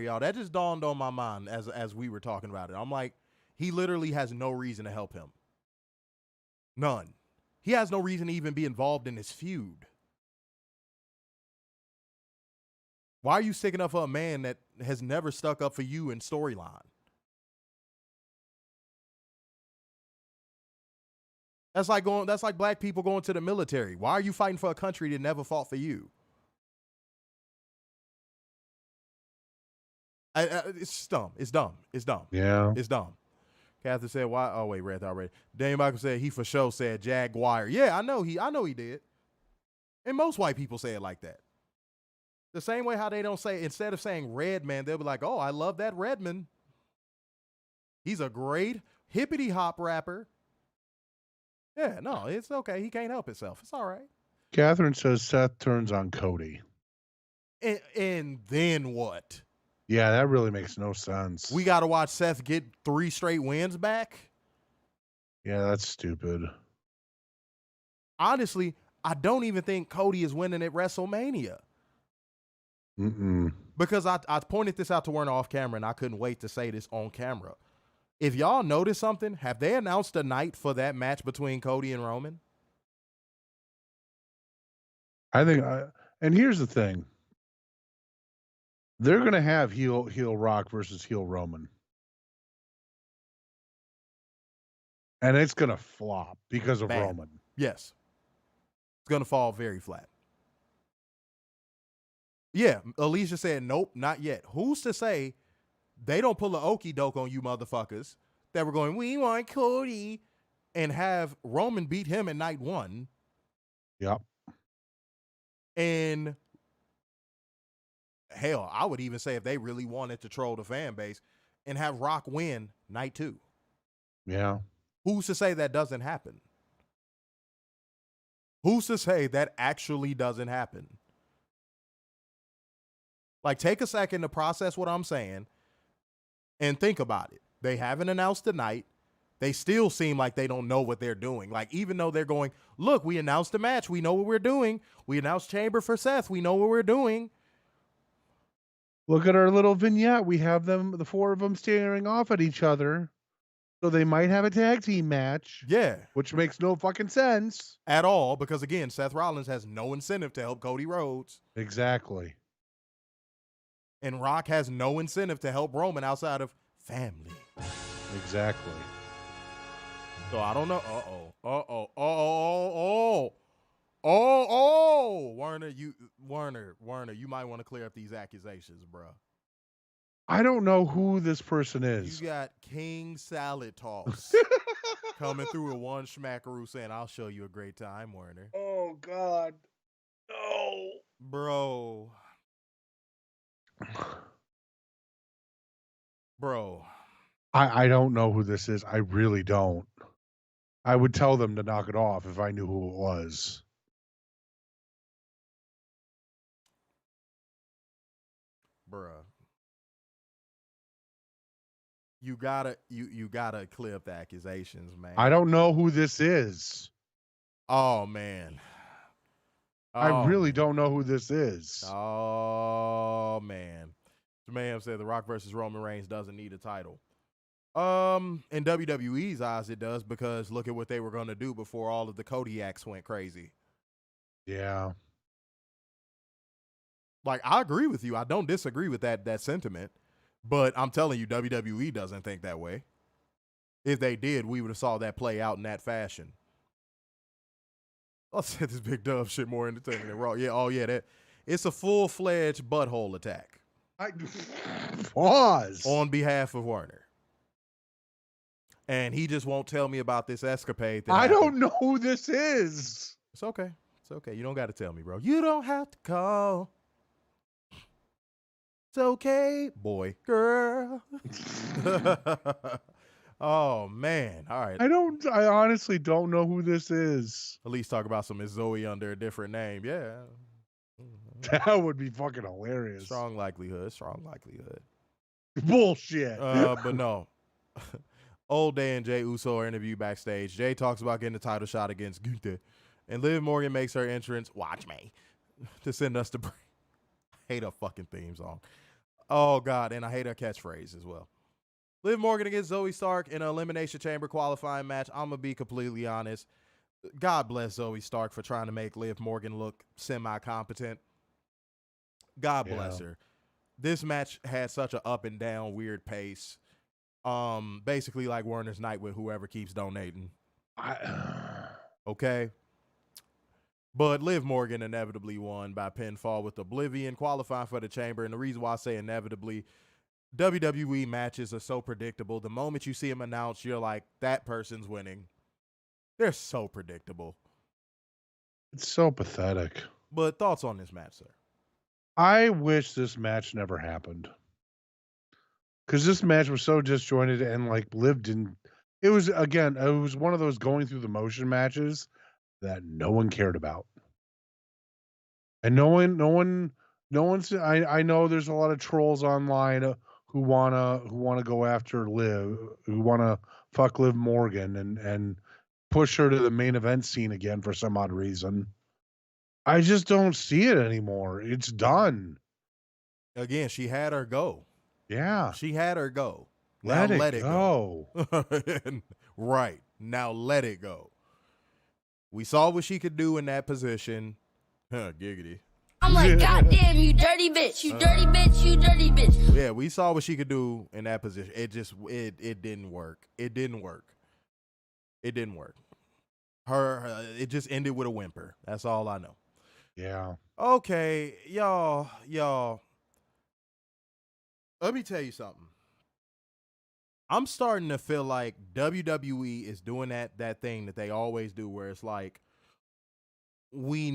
y'all. That just dawned on my mind as we were talking about it. I'm like, he literally has no reason to help him. None. He has no reason to even be involved in this feud. Why are you sticking up for a man that has never stuck up for you in storyline? That's like black people going to the military. Why are you fighting for a country that never fought for you? It's dumb. It's dumb. It's dumb. Yeah. It's dumb. Catherine said, "Why?" Oh wait, read that already. Daniel Michael said he for sure said Jaguar. Yeah, I know he did. And most white people say it like that. The same way how they don't say, instead of saying Redman, they'll be like, "Oh, I love that Redman. He's a great hippity hop rapper." Yeah, no, it's okay. He can't help himself. It's all right. Catherine says Seth turns on Cody. And then what? Yeah, that really makes no sense. We got to watch Seth get 3 straight wins back? Yeah, that's stupid. Honestly, I don't even think Cody is winning at WrestleMania. Because I pointed this out to Werner off camera, and I couldn't wait to say this on camera. If y'all notice something, have they announced a night for that match between Cody and Roman? I think, and here's the thing. They're going to have heel Rock versus heel Roman. And it's going to flop because of Roman. Yes. It's going to fall very flat. Yeah, Alicia said, nope, not yet. Who's to say they don't pull an okie doke on you motherfuckers that were going, we want Cody, and have Roman beat him in night 1. Yep. And hell, I would even say if they really wanted to troll the fan base and have Rock win night 2. Yeah. Who's to say that doesn't happen? Who's to say that actually doesn't happen? Like, take a second to process what I'm saying and think about it. They haven't announced the night. They still seem like they don't know what they're doing. Like, even though they're going, look, we announced the match. We know what we're doing. We announced Chamber for Seth. We know what we're doing. Look at our little vignette. We have them, the 4 of them staring off at each other. So they might have a tag team match. Yeah. Which makes no fucking sense. At all, because, again, Seth Rollins has no incentive to help Cody Rhodes. Exactly. And Rock has no incentive to help Roman outside of family. Exactly. So I don't know. Werner, you might want to clear up these accusations, bro. I don't know who this person is. You got King Salad Toss coming through with one schmackaroo saying, I'll show you a great time, Werner. Oh, Oh God. No. Bro. Bro. I don't know who this is. I really don't. I would tell them to knock it off if I knew who it was. Bruh. You gotta clear up the accusations, man. I don't know who this is. Oh man. I really don't know who this is. Oh man. Mayhem said The Rock versus Roman Reigns doesn't need a title. In WWE's eyes it does, because look at what they were gonna do before all of the Kodiaks went crazy. Yeah. Like, I agree with you. I don't disagree with that sentiment. But I'm telling you, WWE doesn't think that way. If they did, we would have saw that play out in that fashion. Let's say this Big Dub shit more entertaining than Raw. Yeah, oh yeah, that it's a full-fledged butthole attack. Pause. On behalf of Werner. And he just won't tell me about this escapade. I don't know who this is. It's okay. It's okay. You don't got to tell me, bro. You don't have to call. It's okay, boy, girl. Oh, man. All right. I honestly don't know who this is. At least talk about some Miss Zoey under a different name. Yeah. That would be fucking hilarious. Strong likelihood. Strong likelihood. Bullshit. But no. Old Day and Jey Uso are interviewed backstage. Jey talks about getting a title shot against Gunther. And Liv Morgan makes her entrance, watch me, to send us to break. I hate her fucking theme song. Oh, God, and I hate her catchphrase as well. Liv Morgan against Zoey Stark in an Elimination Chamber qualifying match. I'm going to be completely honest. God bless Zoey Stark for trying to make Liv Morgan look semi-competent. God bless her. This match had such an up and down weird pace. Basically like Werner's night with whoever keeps donating. Okay. But Liv Morgan inevitably won by pinfall with Oblivion, qualifying for the Chamber. And the reason why I say inevitably, WWE matches are so predictable. The moment you see them announced, you're like, that person's winning. They're so predictable. It's so pathetic. But thoughts on this match, sir? I wish this match never happened. Because this match was so disjointed and like Liv didn't. It was one of those going through the motion matches that no one cared about. And no one's. I know there's a lot of trolls online who wanna go after Liv, who wanna fuck Liv Morgan and push her to the main event scene again for some odd reason. I just don't see it anymore. It's done. Again, she had her go. Yeah. She had her go. Let now it let it go. Right. Now let it go. We saw what she could do in that position. Giggity. I'm like, goddamn, you dirty bitch, you dirty bitch, you dirty bitch. Yeah, we saw what she could do in that position. It didn't work. It didn't work. It didn't work. It just ended with a whimper. That's all I know. Yeah. Okay, y'all. Let me tell you something. I'm starting to feel like WWE is doing that thing that they always do, where it's like, we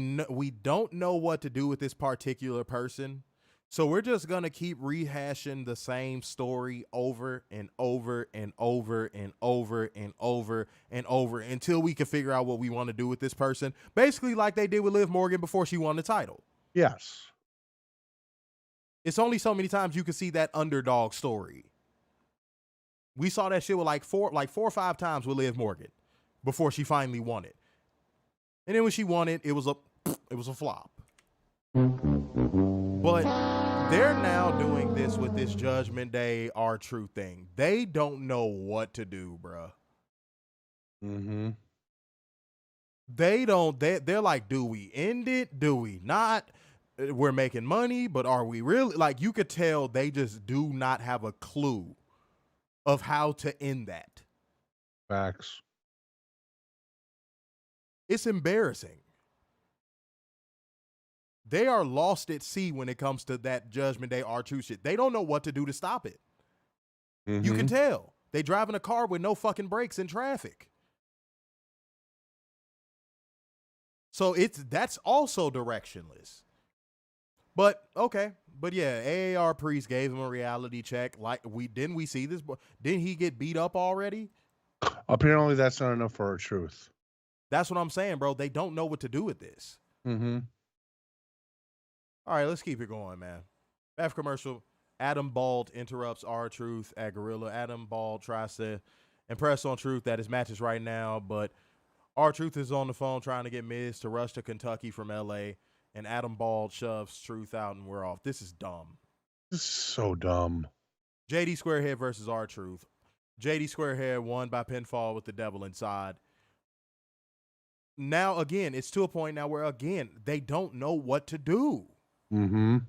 don't know what to do with this particular person, so we're just gonna keep rehashing the same story over and over and over and over and over and over until we can figure out what we want to do with this person. Basically, like they did with Liv Morgan before she won the title. Yes. It's only so many times you can see that underdog story. We saw that shit with like four or five times with Liv Morgan before she finally won it. And then when she won it, it was a flop. But they're now doing this with this Judgment Day R-Truth thing. They don't know what to do, bruh. Mm-hmm. They're like, do we end it? Do we not? We're making money, but are we really? Like, you could tell they just do not have a clue of how to end that. Facts. It's embarrassing. They are lost at sea when it comes to that Judgment Day R2 shit. They don't know what to do to stop it. Mm-hmm. You can tell. They drive in a car with no fucking brakes in traffic. So that's also directionless. But okay. But yeah, AAR Priest gave him a reality check. Like didn't we see this? Didn't he get beat up already? Apparently that's not enough for our truth. That's what I'm saying, bro. They don't know what to do with this. Mm-hmm. All right, let's keep it going, man. After commercial, Adam Bald interrupts R-Truth at Gorilla. Adam Bald tries to impress on Truth that his match is right now, but R-Truth is on the phone trying to get Miz to rush to Kentucky from L.A., and Adam Bald shoves Truth out, and we're off. This is dumb. This is so dumb. JD Squarehead versus R-Truth. JD Squarehead won by pinfall with the devil inside. Now, again, it's to a point now where, again, they don't know what to do. Mm-hmm.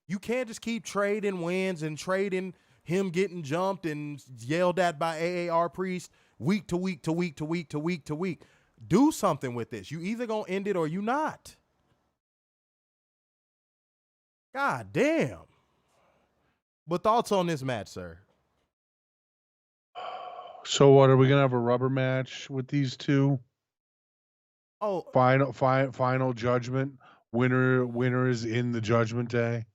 You can't just keep trading wins and trading him getting jumped and yelled at by AAR Priest week to week to week to week to week to week. Do something with this. You either gonna end it or you not. God damn. But thoughts on this match, sir? So what, are we gonna have a rubber match with these two? Oh, Final judgment. Winner is in the Judgment Day.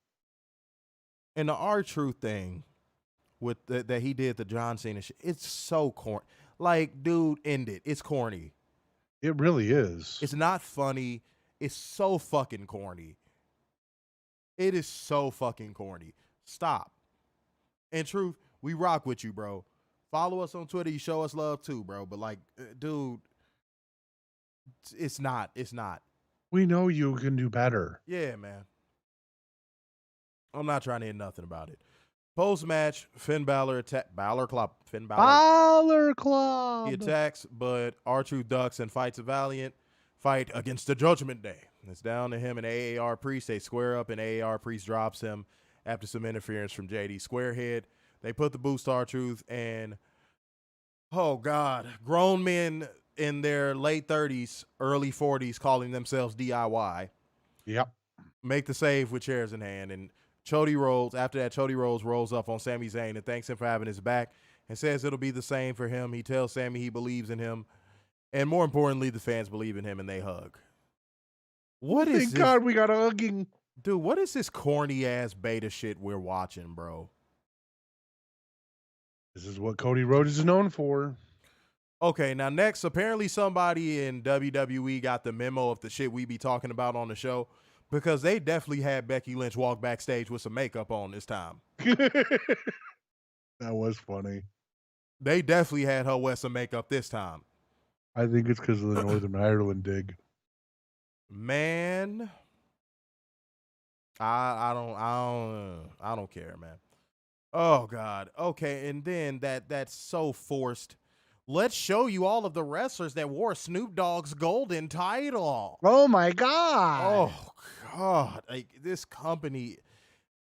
and the R-Truth thing with that he did the John Cena shit, it's so corny. Like, dude, end it. It's corny. It really is. It's not funny. It's so fucking corny. It is so fucking corny. Stop. And Truth, we rock with you, bro. Follow us on Twitter. You show us love too, bro. But like, dude, it's not. It's not. We know you can do better. Yeah, man. I'm not trying to hear nothing about it. Post-match, Finn Balor attack. Balor Club. Finn Balor. Balor Club. He attacks, but R-Truth ducks and fights a valiant fight against the Judgment Day. It's down to him and AAR Priest. They square up, and AAR Priest drops him after some interference from JD Squarehead. They put the boost to R-Truth, and oh, God, grown men in their late 30s, early 40s calling themselves DIY. Yep. Make the save with chairs in hand, and Cody Rhodes, after that, Cody Rhodes rolls up on Sami Zayn and thanks him for having his back and says it'll be the same for him. He tells Sami he believes in him. And more importantly, the fans believe in him and they hug. What is Thank this? God we got a hugging. Dude, what is this corny-ass beta shit we're watching, bro? This is what Cody Rhodes is known for. Okay, now next, apparently somebody in WWE got the memo of the shit we be talking about on the show, because they definitely had Becky Lynch walk backstage with some makeup on this time. That was funny. They definitely had her wear some makeup this time. I think it's because of the Northern Ireland dig. Man, I don't care, man. Oh God. Okay, and then that's so forced. Let's show you all of the wrestlers that wore Snoop Dogg's golden title. Oh my God. Oh God. Like, this company,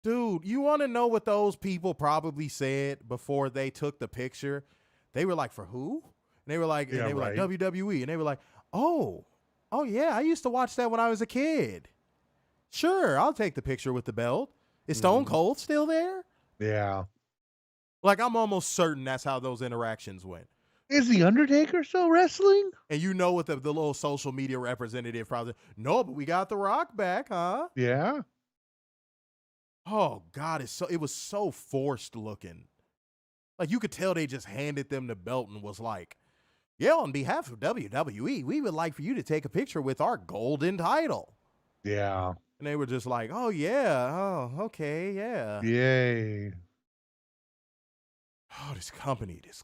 dude, you want to know what those people probably said before they took the picture? They were like, for who? And they were like, Yeah, and they were right. like WWE, and they were like, oh yeah, I used to watch that when I was a kid. Sure, I'll take the picture with the belt. Is Stone Cold still there? Yeah. Like, I'm almost certain that's how those interactions went. Is the Undertaker still wrestling? And you know what the little social media representative probably, no, but we got The Rock back, huh? Yeah. Oh God, it was so forced looking. Like, you could tell they just handed them the belt and was like, yeah, on behalf of WWE, we would like for you to take a picture with our golden title. Yeah. And they were just like, oh yeah, oh, okay, yeah. Yay. Oh, this company. It's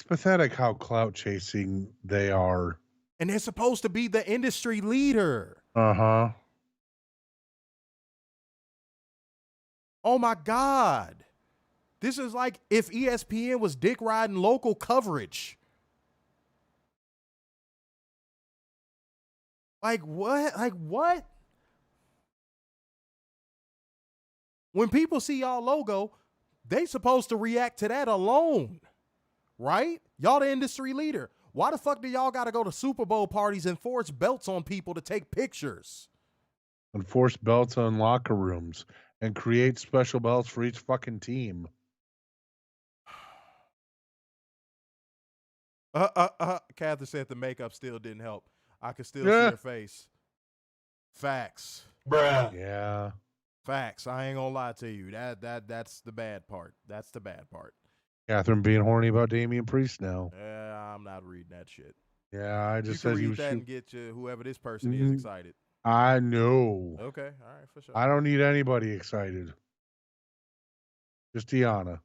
pathetic how clout chasing they are. And they're supposed to be the industry leader. Uh-huh. Oh my God. This is like if ESPN was dick riding local coverage. Like what? Like what? When people see y'all logo, they supposed to react to that alone, right? Y'all the industry leader. Why the fuck do y'all got to go to Super Bowl parties and force belts on people to take pictures? Enforce belts on locker rooms and create special belts for each fucking team. Catherine said the makeup still didn't help. I could still see her face. Facts. Bruh. Yeah. Facts. I ain't gonna lie to you. That's the bad part. That's the bad part. Catherine being horny about Damian Priest now. Yeah, I'm not reading that shit. Yeah, I just you said can he read was that and get whoever this person is excited. I know. Okay, all right, for sure. I don't need anybody excited. Just Tiana.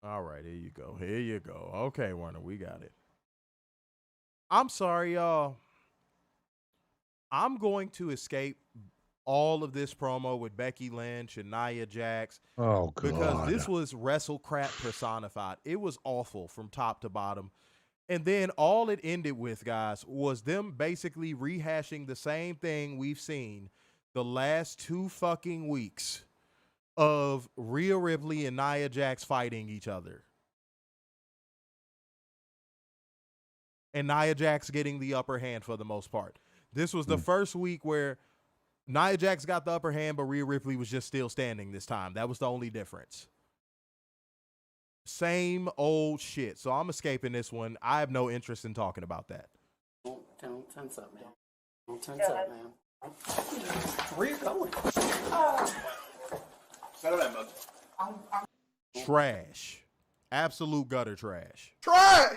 All right, here you go. Here you go. Okay, Warner, we got it. I'm sorry, y'all. I'm going to escape all of this promo with Becky Lynch and Nia Jax. Oh, God. Because this was wrestle crap personified. It was awful from top to bottom. And then all it ended with, guys, was them basically rehashing the same thing we've seen the last 2 fucking weeks of Rhea Ripley and Nia Jax fighting each other. And Nia Jax getting the upper hand for the most part. This was the first week where Nia Jax got the upper hand, but Rhea Ripley was just still standing this time. That was the only difference. Same old shit. So I'm escaping this one. I have no interest in talking about that. Don't tense up, man. Don't tense up, man. Where you going? Settle that, mother. Trash. Absolute gutter trash. Trash!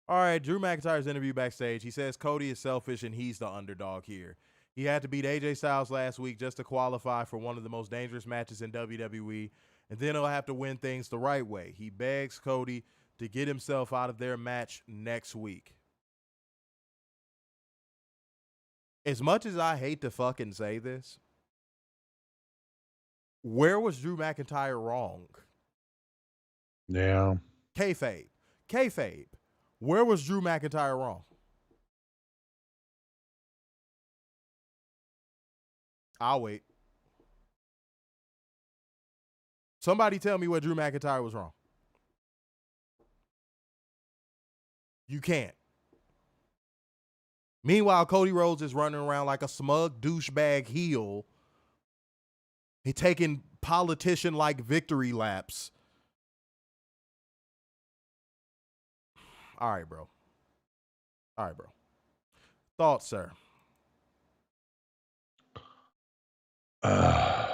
All right, Drew McIntyre's interview backstage. He says Cody is selfish and he's the underdog here. He had to beat AJ Styles last week just to qualify for one of the most dangerous matches in WWE, and then he'll have to win things the right way. He begs Cody to get himself out of their match next week. As much as I hate to fucking say this, where was Drew McIntyre wrong? Yeah. Kayfabe. Where was Drew McIntyre wrong? I'll wait. Somebody tell me where Drew McIntyre was wrong. You can't. Meanwhile, Cody Rhodes is running around like a smug douchebag heel. He taking politician-like victory laps. All right, bro. Thoughts, sir? I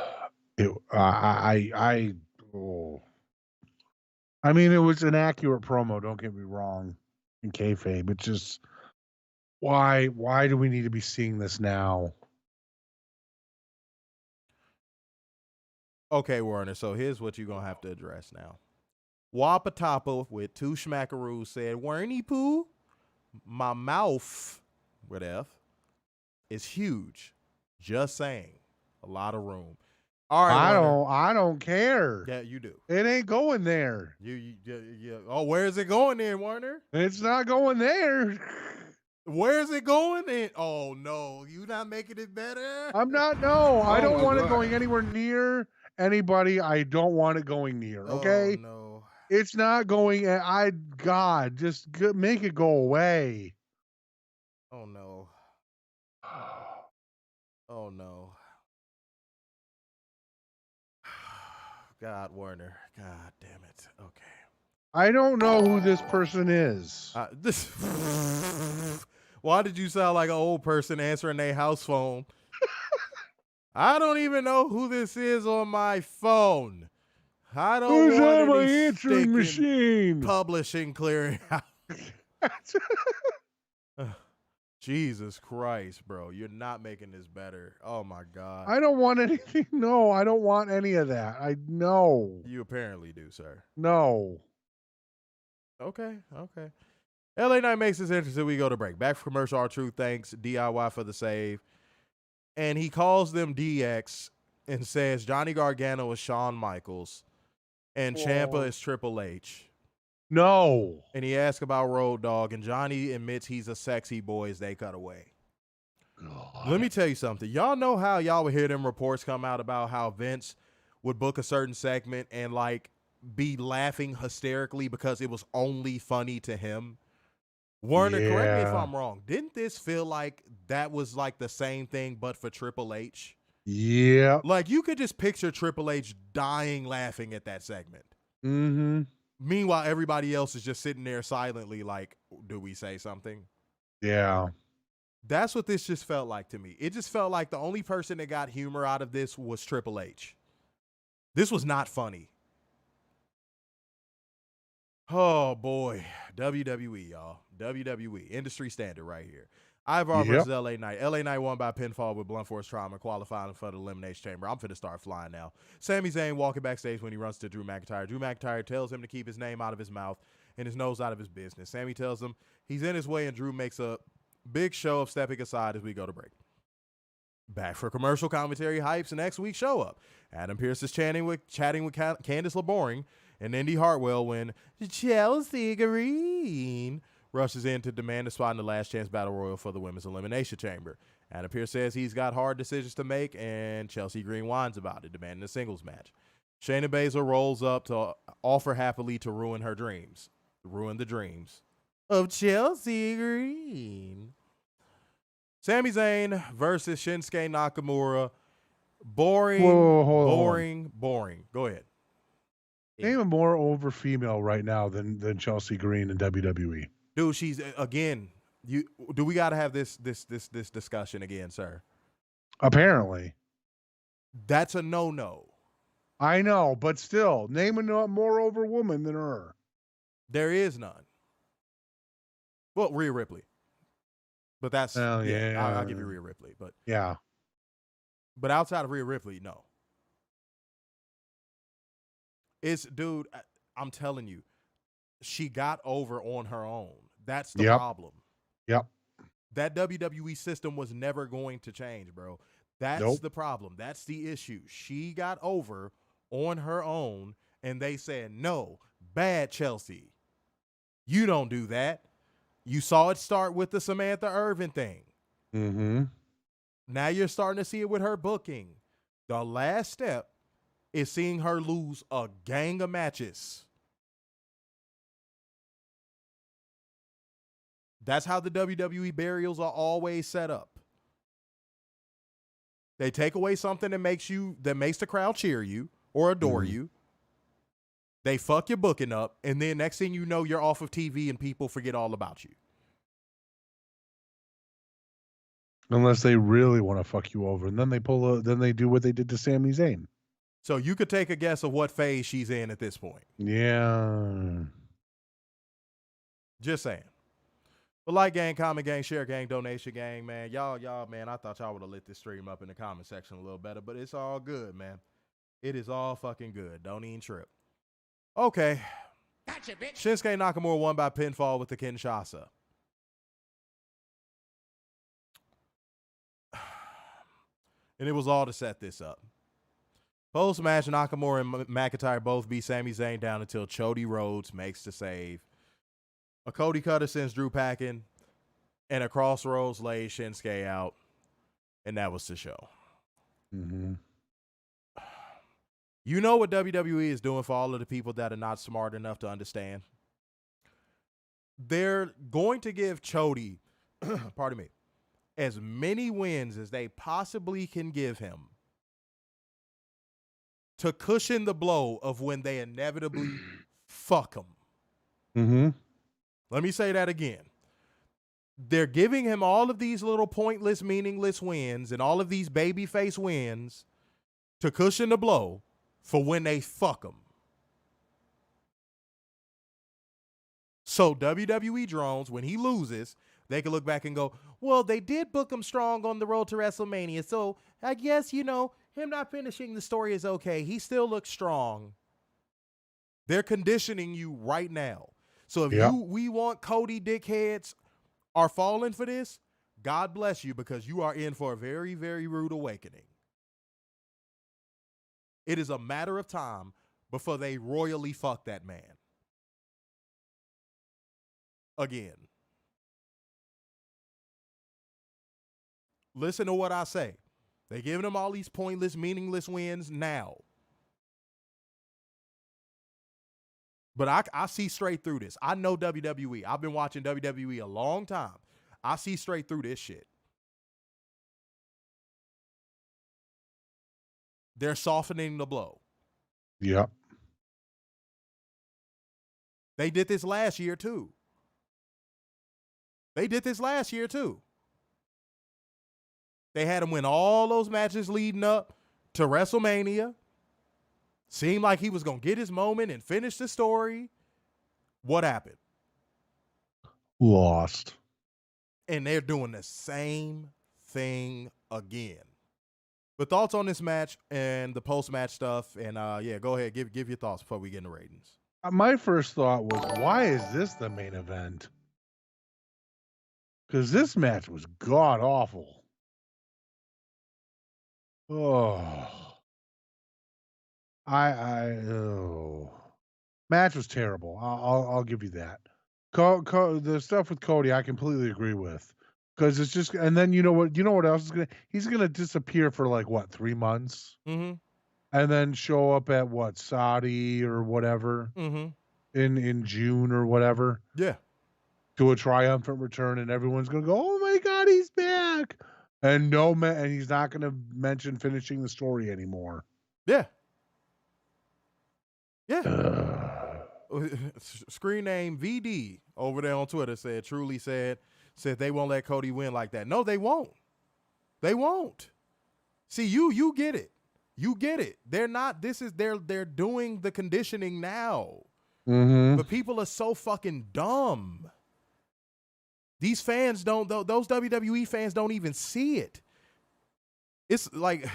mean, it was an accurate promo. Don't get me wrong. In kayfabe, it's just why do we need to be seeing this now? Okay, Warner. So here's what you're gonna have to address now. Wapatapa with 2 schmackaroos said, "Warnie poo, my mouth with F is huge. Just saying, a lot of room." All right, I don't care. Yeah, you do. It ain't going there. You. Oh, where is it going then, Warner? It's not going there. Where is it going then? Oh no, you not making it better. I'm not. No, I don't want it going anywhere near anybody. I don't want it going near. Okay. Oh, no. It's not going. God, just make it go away. Oh no. Oh no. God, Warner. God damn it. Okay. I don't know who this person is. Why did you sound like an old person answering their house phone? I don't even know who this is on my phone. I don't Who's want on my any answering machine? Publishing clearinghouse. Jesus Christ, bro. You're not making this better. Oh, my God. I don't want anything. No, I don't want any of that. No. You apparently do, sir. No. Okay. LA Knight makes us interested. We go to break. Back for commercial. R-Truth thanks DIY for the save. And he calls them DX and says Johnny Gargano is Shawn Michaels and Ciampa is Triple H. No. And he asks about Road Dogg, and Johnny admits he's a sexy boy as they cut away. God. Let me tell you something. Y'all know how y'all would hear them reports come out about how Vince would book a certain segment and like be laughing hysterically because it was only funny to him? Warner, correct me if I'm wrong. Didn't this feel like that was like the same thing but for Triple H? Yeah. Like you could just picture Triple H dying laughing at that segment. Mm-hmm. Meanwhile, everybody else is just sitting there silently like, do we say something? Yeah. That's what this just felt like to me. It just felt like the only person that got humor out of this was Triple H. This was not funny. Oh, boy. WWE, y'all. WWE. Industry standard right here. IVAR versus LA Knight. LA Knight won by pinfall with blunt force trauma, qualifying for the Elimination Chamber. I'm finna start flying now. Sami Zayn walking backstage when he runs to Drew McIntyre. Drew McIntyre tells him to keep his name out of his mouth and his nose out of his business. Sami tells him he's in his way, and Drew makes a big show of stepping aside as we go to break. Back for commercial commentary hypes next week's show up. Adam Pearce is chatting with Candice LeBoring and Indy Hartwell when Chelsea Green rushes in to demand a spot in the last chance battle royal for the women's elimination chamber. Adam Pearce says he's got hard decisions to make, and Chelsea Green whines about it, demanding a singles match. Shayna Baszler rolls up to offer happily to ruin the dreams of Chelsea Green. Sami Zayn versus Shinsuke Nakamura. Boring. Go ahead. Name a more over female right now than Chelsea Green in WWE. Dude, she's again. Do we got to have this discussion again, sir? Apparently, that's a no. I know, but still, name a more over woman than her. There is none. Well, Rhea Ripley, but that's I'll give you Rhea Ripley, but yeah. But outside of Rhea Ripley, no. Dude, I'm telling you, she got over on her own. That's the problem. Yep. That WWE system was never going to change, bro. That's the problem. That's the issue. She got over on her own, and they said, no, bad Chelsea. You don't do that. You saw it start with the Samantha Irvin thing. Mm-hmm. Now you're starting to see it with her booking. The last step is seeing her lose a gang of matches. That's how the WWE burials are always set up. They take away something that makes the crowd cheer you or adore you. They fuck your booking up, and then next thing you know, you're off of TV and people forget all about you. Unless they really want to fuck you over, and then they do what they did to Sami Zayn. So you could take a guess of what phase she's in at this point. Yeah. Just saying. But like gang, comment gang, share gang, donation gang, man. Y'all, man, I thought y'all would have lit this stream up in the comment section a little better, but it's all good, man. It is all fucking good. Don't even trip. Okay. Gotcha, bitch. Shinsuke Nakamura won by pinfall with the Kinshasa. And it was all to set this up. Post-match, Nakamura and McIntyre both beat Sami Zayn down until Cody Rhodes makes the save. A Cody Cutter sends Drew packing, and a Crossroads lays Shinsuke out, and that was the show. Mm-hmm. You know what WWE is doing for all of the people that are not smart enough to understand? They're going to give Cody, pardon me, as many wins as they possibly can give him to cushion the blow of when they inevitably fuck him. Mm-hmm. Let me say that again. They're giving him all of these little pointless, meaningless wins and all of these babyface wins to cushion the blow for when they fuck him. So WWE Drones, when he loses, they can look back and go, well, they did book him strong on the road to WrestleMania. So I guess, him not finishing the story is okay. He still looks strong. They're conditioning you right now. So if we want Cody dickheads are falling for this, God bless you, because you are in for a very, very rude awakening. It is a matter of time before they royally fuck that man. Again. Listen to what I say. They're giving him all these pointless, meaningless wins now. But I see straight through this. I know WWE. I've been watching WWE a long time. I see straight through this shit. They're softening the blow. Yep. They did this last year too. They had him win all those matches leading up to WrestleMania. Seemed like he was going to get his moment and finish the story. What happened? Lost. And they're doing the same thing again. But thoughts on this match and the post-match stuff, and yeah, go ahead, give your thoughts before we get in the ratings. My first thought was, why is this the main event? Because this match was god awful. Oh, match was terrible. I'll give you that. The stuff with Cody, I completely agree with. Because it's just, and then you know what else is he's gonna disappear for like what, 3 months, and then show up at what, Saudi or whatever, in June or whatever, to a triumphant return, and everyone's gonna go, oh my god, he's back, and and he's not gonna mention finishing the story anymore. Screen name VD over there on Twitter said they won't let Cody win like that. No, they won't. See, you get it. They're not. They're doing the conditioning now. But people are so fucking dumb. These fans those WWE fans don't even see it. It's like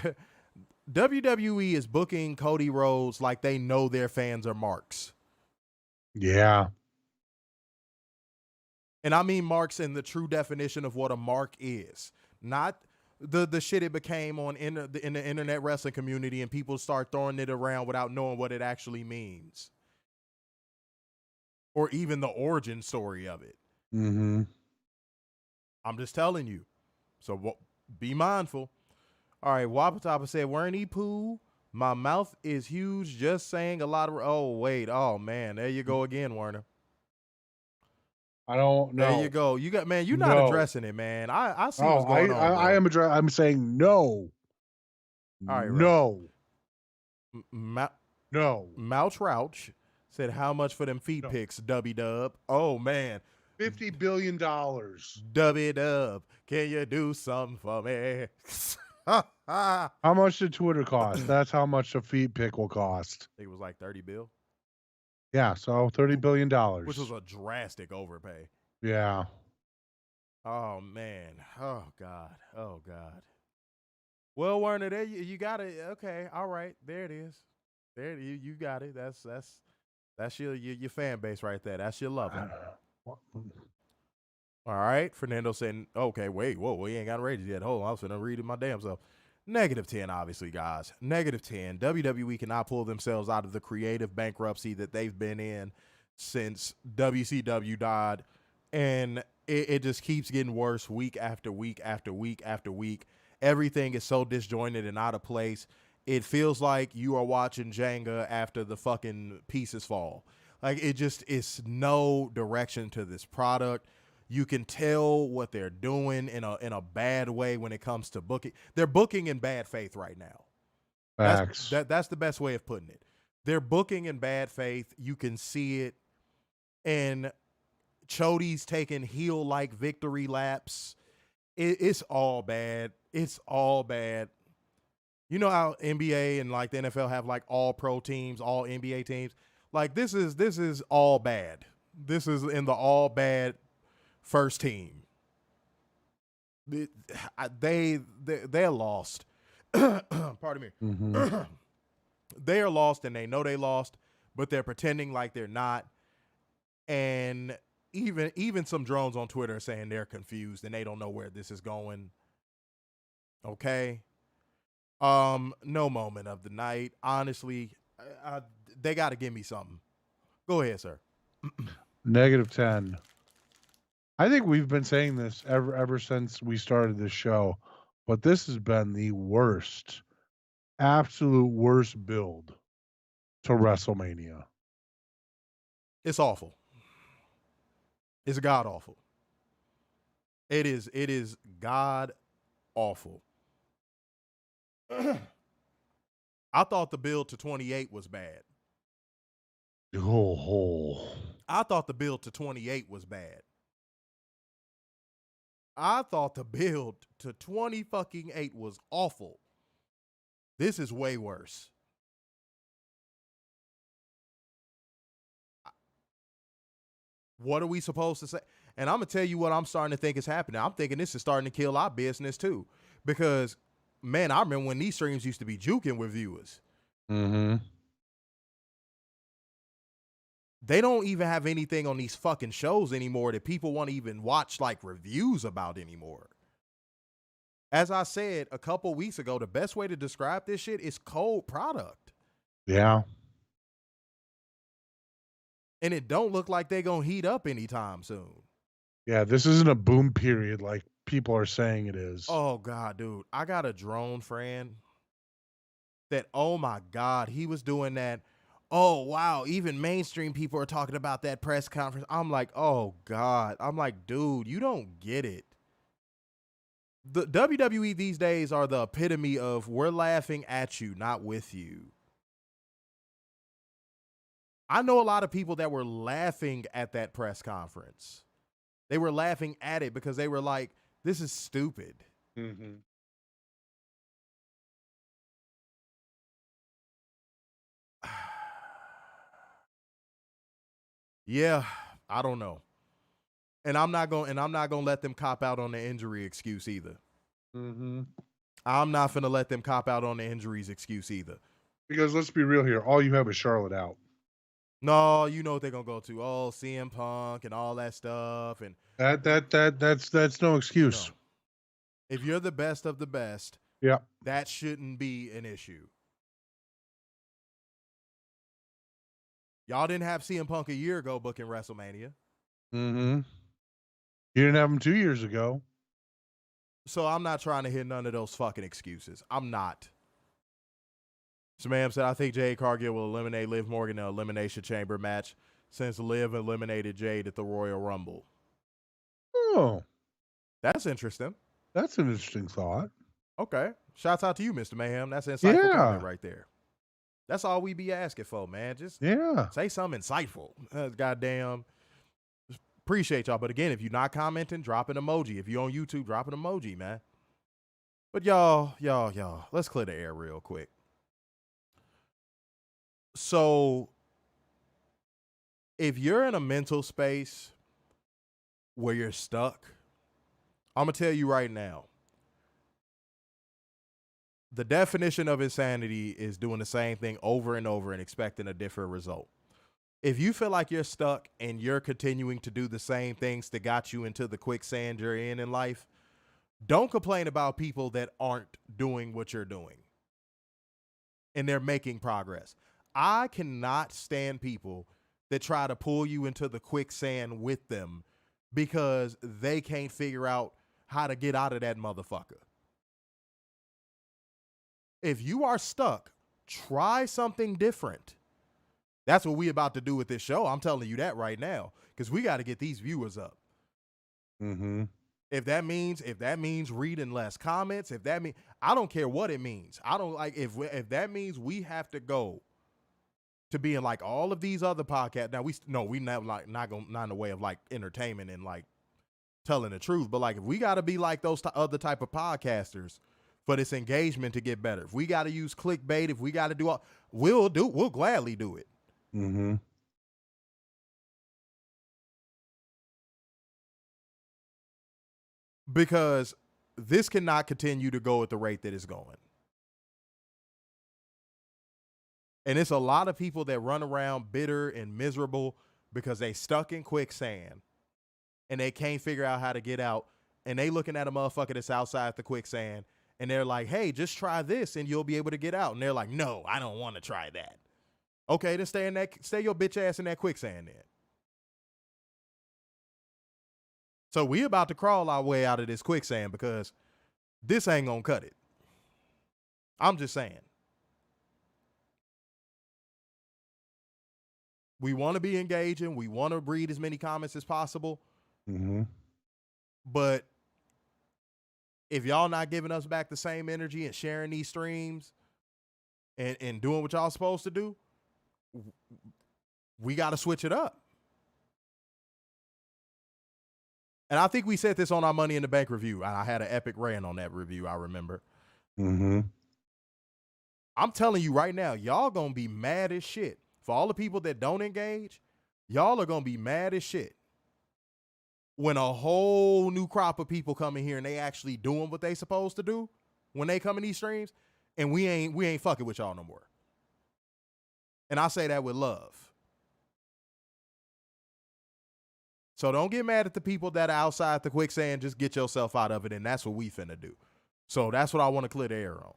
WWE is booking Cody Rhodes like they know their fans are marks. Yeah. And I mean marks in the true definition of what a mark is. Not the shit it became in the internet wrestling community and people start throwing it around without knowing what it actually means. Or even the origin story of it. I'm just telling you. So be mindful. All right, Wapatapa said, weren't he poo? My mouth is huge, just saying a lot of... Oh, wait. Oh, man. There you go again, Werner. I don't know. There you go. You got, man, you're not addressing it, man. I see what's going on. I am I'm saying no. All right, no. No. Maltrouch said, how much for them feet pics, Dub? Oh, man. $50 billion. Dub, can you do something for me? How much did Twitter cost? That's how much a feet pick will cost. I think it was like $30 billion. Yeah, so $30 billion. Which was a drastic overpay. Yeah. Oh, man. Oh, God. Well, Werner, there you got it. Okay, all right. There it is. There you got it. That's your fan base right there. That's your loving. All right. Fernando saying, okay, wait, whoa, we ain't got ratings yet. Hold on, I was finna read it my damn self. -10, obviously, guys. -10. WWE cannot pull themselves out of the creative bankruptcy that they've been in since WCW died. And it just keeps getting worse week after week after week after week. Everything is so disjointed and out of place. It feels like you are watching Jenga after the fucking pieces fall. Like, it's no direction to this product. You can tell what they're doing in a bad way when it comes to booking. They're booking in bad faith right now. Facts. That's the best way of putting it. They're booking in bad faith. You can see it. And Chody's taking heel-like victory laps. It's all bad. It's all bad. You know how NBA and like the NFL have like all pro teams, all NBA teams? Like this is all bad. This is in the all bad first team. They're lost. Pardon me. They are lost and they know they lost, but they're pretending like they're not. And even some drones on Twitter are saying they're confused and they don't know where this is going. Okay. No moment of the night. Honestly, they got to give me something. Go ahead, sir. -10. I think we've been saying this ever since we started this show, but this has been the worst, absolute worst build to WrestleMania. It's awful. It's god awful. It is god awful. I thought the build to 28 was bad. Oh. I thought the build to 28 was bad. I thought the build to 20 fucking 8 was awful. This is way worse. What are we supposed to say? And I'm going to tell you what I'm starting to think is happening. I'm thinking this is starting to kill our business too. Because, man, I remember when these streams used to be juking with viewers. Mm-hmm. They don't even have anything on these fucking shows anymore that people want to even watch like reviews about anymore. As I said a couple weeks ago, the best way to describe this shit is cold product. Yeah. And it don't look like they're going to heat up anytime soon. Yeah, this isn't a boom period like people are saying it is. Oh, God, dude. I got a drone friend that, oh, my God, he was doing that. Oh, wow, even mainstream people are talking about that press conference. I'm like, oh, God. I'm like, dude, you don't get it. The WWE these days are the epitome of we're laughing at you, not with you. I know a lot of people that were laughing at that press conference. They were laughing at it because they were like, this is stupid. Mm-hmm. Yeah, I don't know. And I'm not going to let them cop out on the injury excuse either. Mm-hmm. I'm not going to let them cop out on the injuries excuse either. Because let's be real here. All you have is Charlotte out. No, you know what they're going to go to. Oh, CM Punk and all that stuff. And that's no excuse. No. If you're the best of the best, yeah, that shouldn't be an issue. Y'all didn't have CM Punk a year ago booking WrestleMania. Mm-hmm. You didn't have him 2 years ago. So I'm not trying to hear none of those fucking excuses. I'm not. So ma'am said, I think Jade Cargill will eliminate Liv Morgan in an Elimination Chamber match since Liv eliminated Jade at the Royal Rumble. Oh. That's interesting. That's an interesting thought. Okay. Shouts out to you, Mr. Mayhem. That's an insightful comment right there. That's all we be asking for, man. Just say something insightful. Goddamn. Appreciate y'all. But again, if you're not commenting, drop an emoji. If you're on YouTube, drop an emoji, man. But y'all, let's clear the air real quick. So if you're in a mental space where you're stuck, I'm going to tell you right now, the definition of insanity is doing the same thing over and over and expecting a different result. If you feel like you're stuck and you're continuing to do the same things that got you into the quicksand you're in life, don't complain about people that aren't doing what you're doing and they're making progress. I cannot stand people that try to pull you into the quicksand with them because they can't figure out how to get out of that motherfucker. If you are stuck, try something different. That's what we about to do with this show. I'm telling you that right now because we got to get these viewers up. Mm-hmm. If that means reading less comments, if that means, I don't care what it means. I don't like if that means we have to go to being like all of these other podcasts. Now we not in the way of like entertainment and like telling the truth, but like if we got to be like those other type of podcasters for this engagement to get better, if we got to use clickbait, if we got to do all, we'll gladly do it. Mm-hmm. Because this cannot continue to go at the rate that it's going. And it's a lot of people that run around bitter and miserable because they stuck in quicksand and they can't figure out how to get out. And they looking at a motherfucker that's outside the quicksand and they're like, hey, just try this and you'll be able to get out. And they're like, no, I don't want to try that. Okay, then stay your bitch ass in that quicksand then. So we about to crawl our way out of this quicksand because this ain't gonna cut it. I'm just saying. We want to be engaging. We want to read as many comments as possible. Mm-hmm. But if y'all not giving us back the same energy and sharing these streams and doing what y'all supposed to do, we got to switch it up. And I think we said this on our Money in the Bank review. I had an epic rant on that review, I remember. Mm-hmm. I'm telling you right now, y'all going to be mad as shit. For all the people that don't engage, y'all are going to be mad as shit when a whole new crop of people come in here and they actually doing what they supposed to do when they come in these streams, and we ain't fucking with y'all no more. And I say that with love. So don't get mad at the people that are outside the quicksand. Just get yourself out of it, and that's what we finna do. So that's what I want to clear the air on.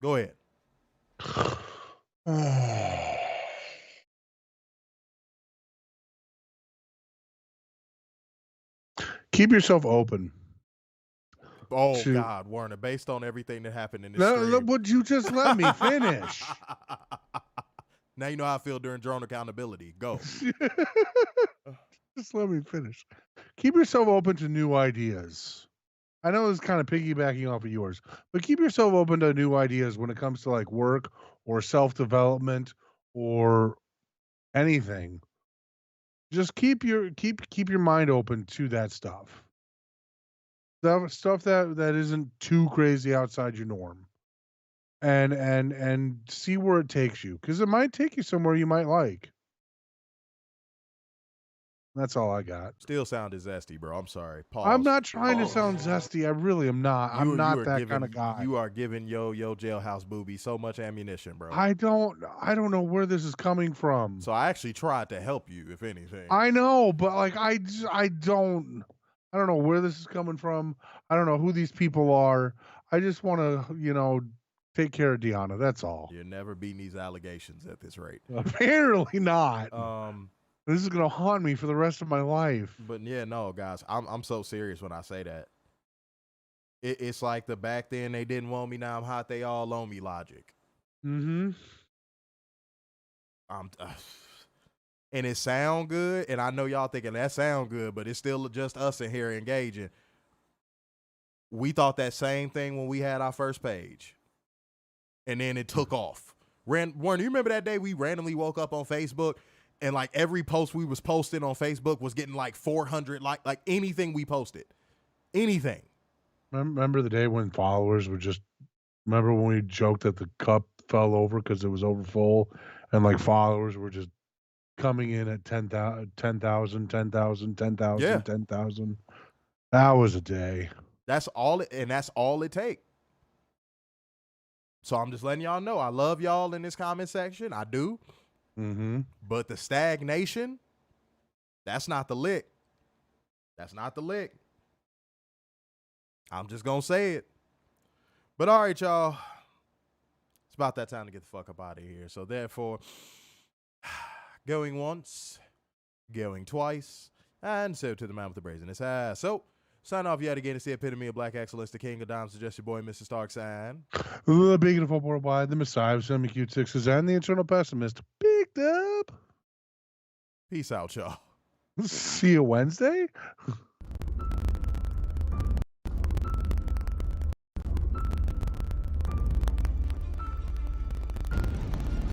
Go ahead. Keep yourself open. Oh, God, Warner, based on everything that happened in this stream. Would you just let me finish? Now you know how I feel during drone accountability. Go. Just let me finish. Keep yourself open to new ideas. I know it's kind of piggybacking off of yours, but keep yourself open to new ideas when it comes to like work or self-development or anything. Just keep your mind open to that stuff. Stuff that isn't too crazy outside your norm. And see where it takes you, because it might take you somewhere you might like. That's all I got. Still sounded zesty, bro. I'm sorry. Pause. I'm not trying to sound zesty. I really am not. I'm not that kind of guy. You are giving yo jailhouse booby so much ammunition, bro. I don't know where this is coming from. So I actually tried to help you, if anything. I know, but like I don't know where this is coming from. I don't know who these people are. I just want to, take care of Deanna. That's all. You're never beating these allegations at this rate. Apparently not. This is gonna haunt me for the rest of my life. But yeah, no, guys, I'm so serious when I say that. It's like the back then they didn't want me, now I'm hot, they all on me logic. Mm-hmm. And it sound good, and I know y'all thinking that sound good, but it's still just us in here engaging. We thought that same thing when we had our first page, and then it took off. Warren, you remember that day we randomly woke up on Facebook, and like every post we was posting on Facebook was getting like 400, like anything we posted, anything. Remember the day when followers would just, remember when we joked that the cup fell over because it was over full, and like followers were just coming in at 10,000, 10,000, 10,000, 10,000, Yeah. 10,000. That was a day. That's all it takes. So I'm just letting y'all know I love y'all in this comment section. I do. Mm-hmm. But the stagnation, that's not the lick. That's not the lick. I'm just going to say it. But all right, y'all. It's about that time to get the fuck up out of here. So therefore, going once, going twice, and so to the man with the brazenest ass. So, sign off yet again. It's the epitome of black excellence, the king of dimes, suggest your boy, Mr. Stark, sign. The big and worldwide, the Messiah, Semi Cute Sixes, and the eternal pessimist, Big Dub. Peace out, y'all. See you Wednesday.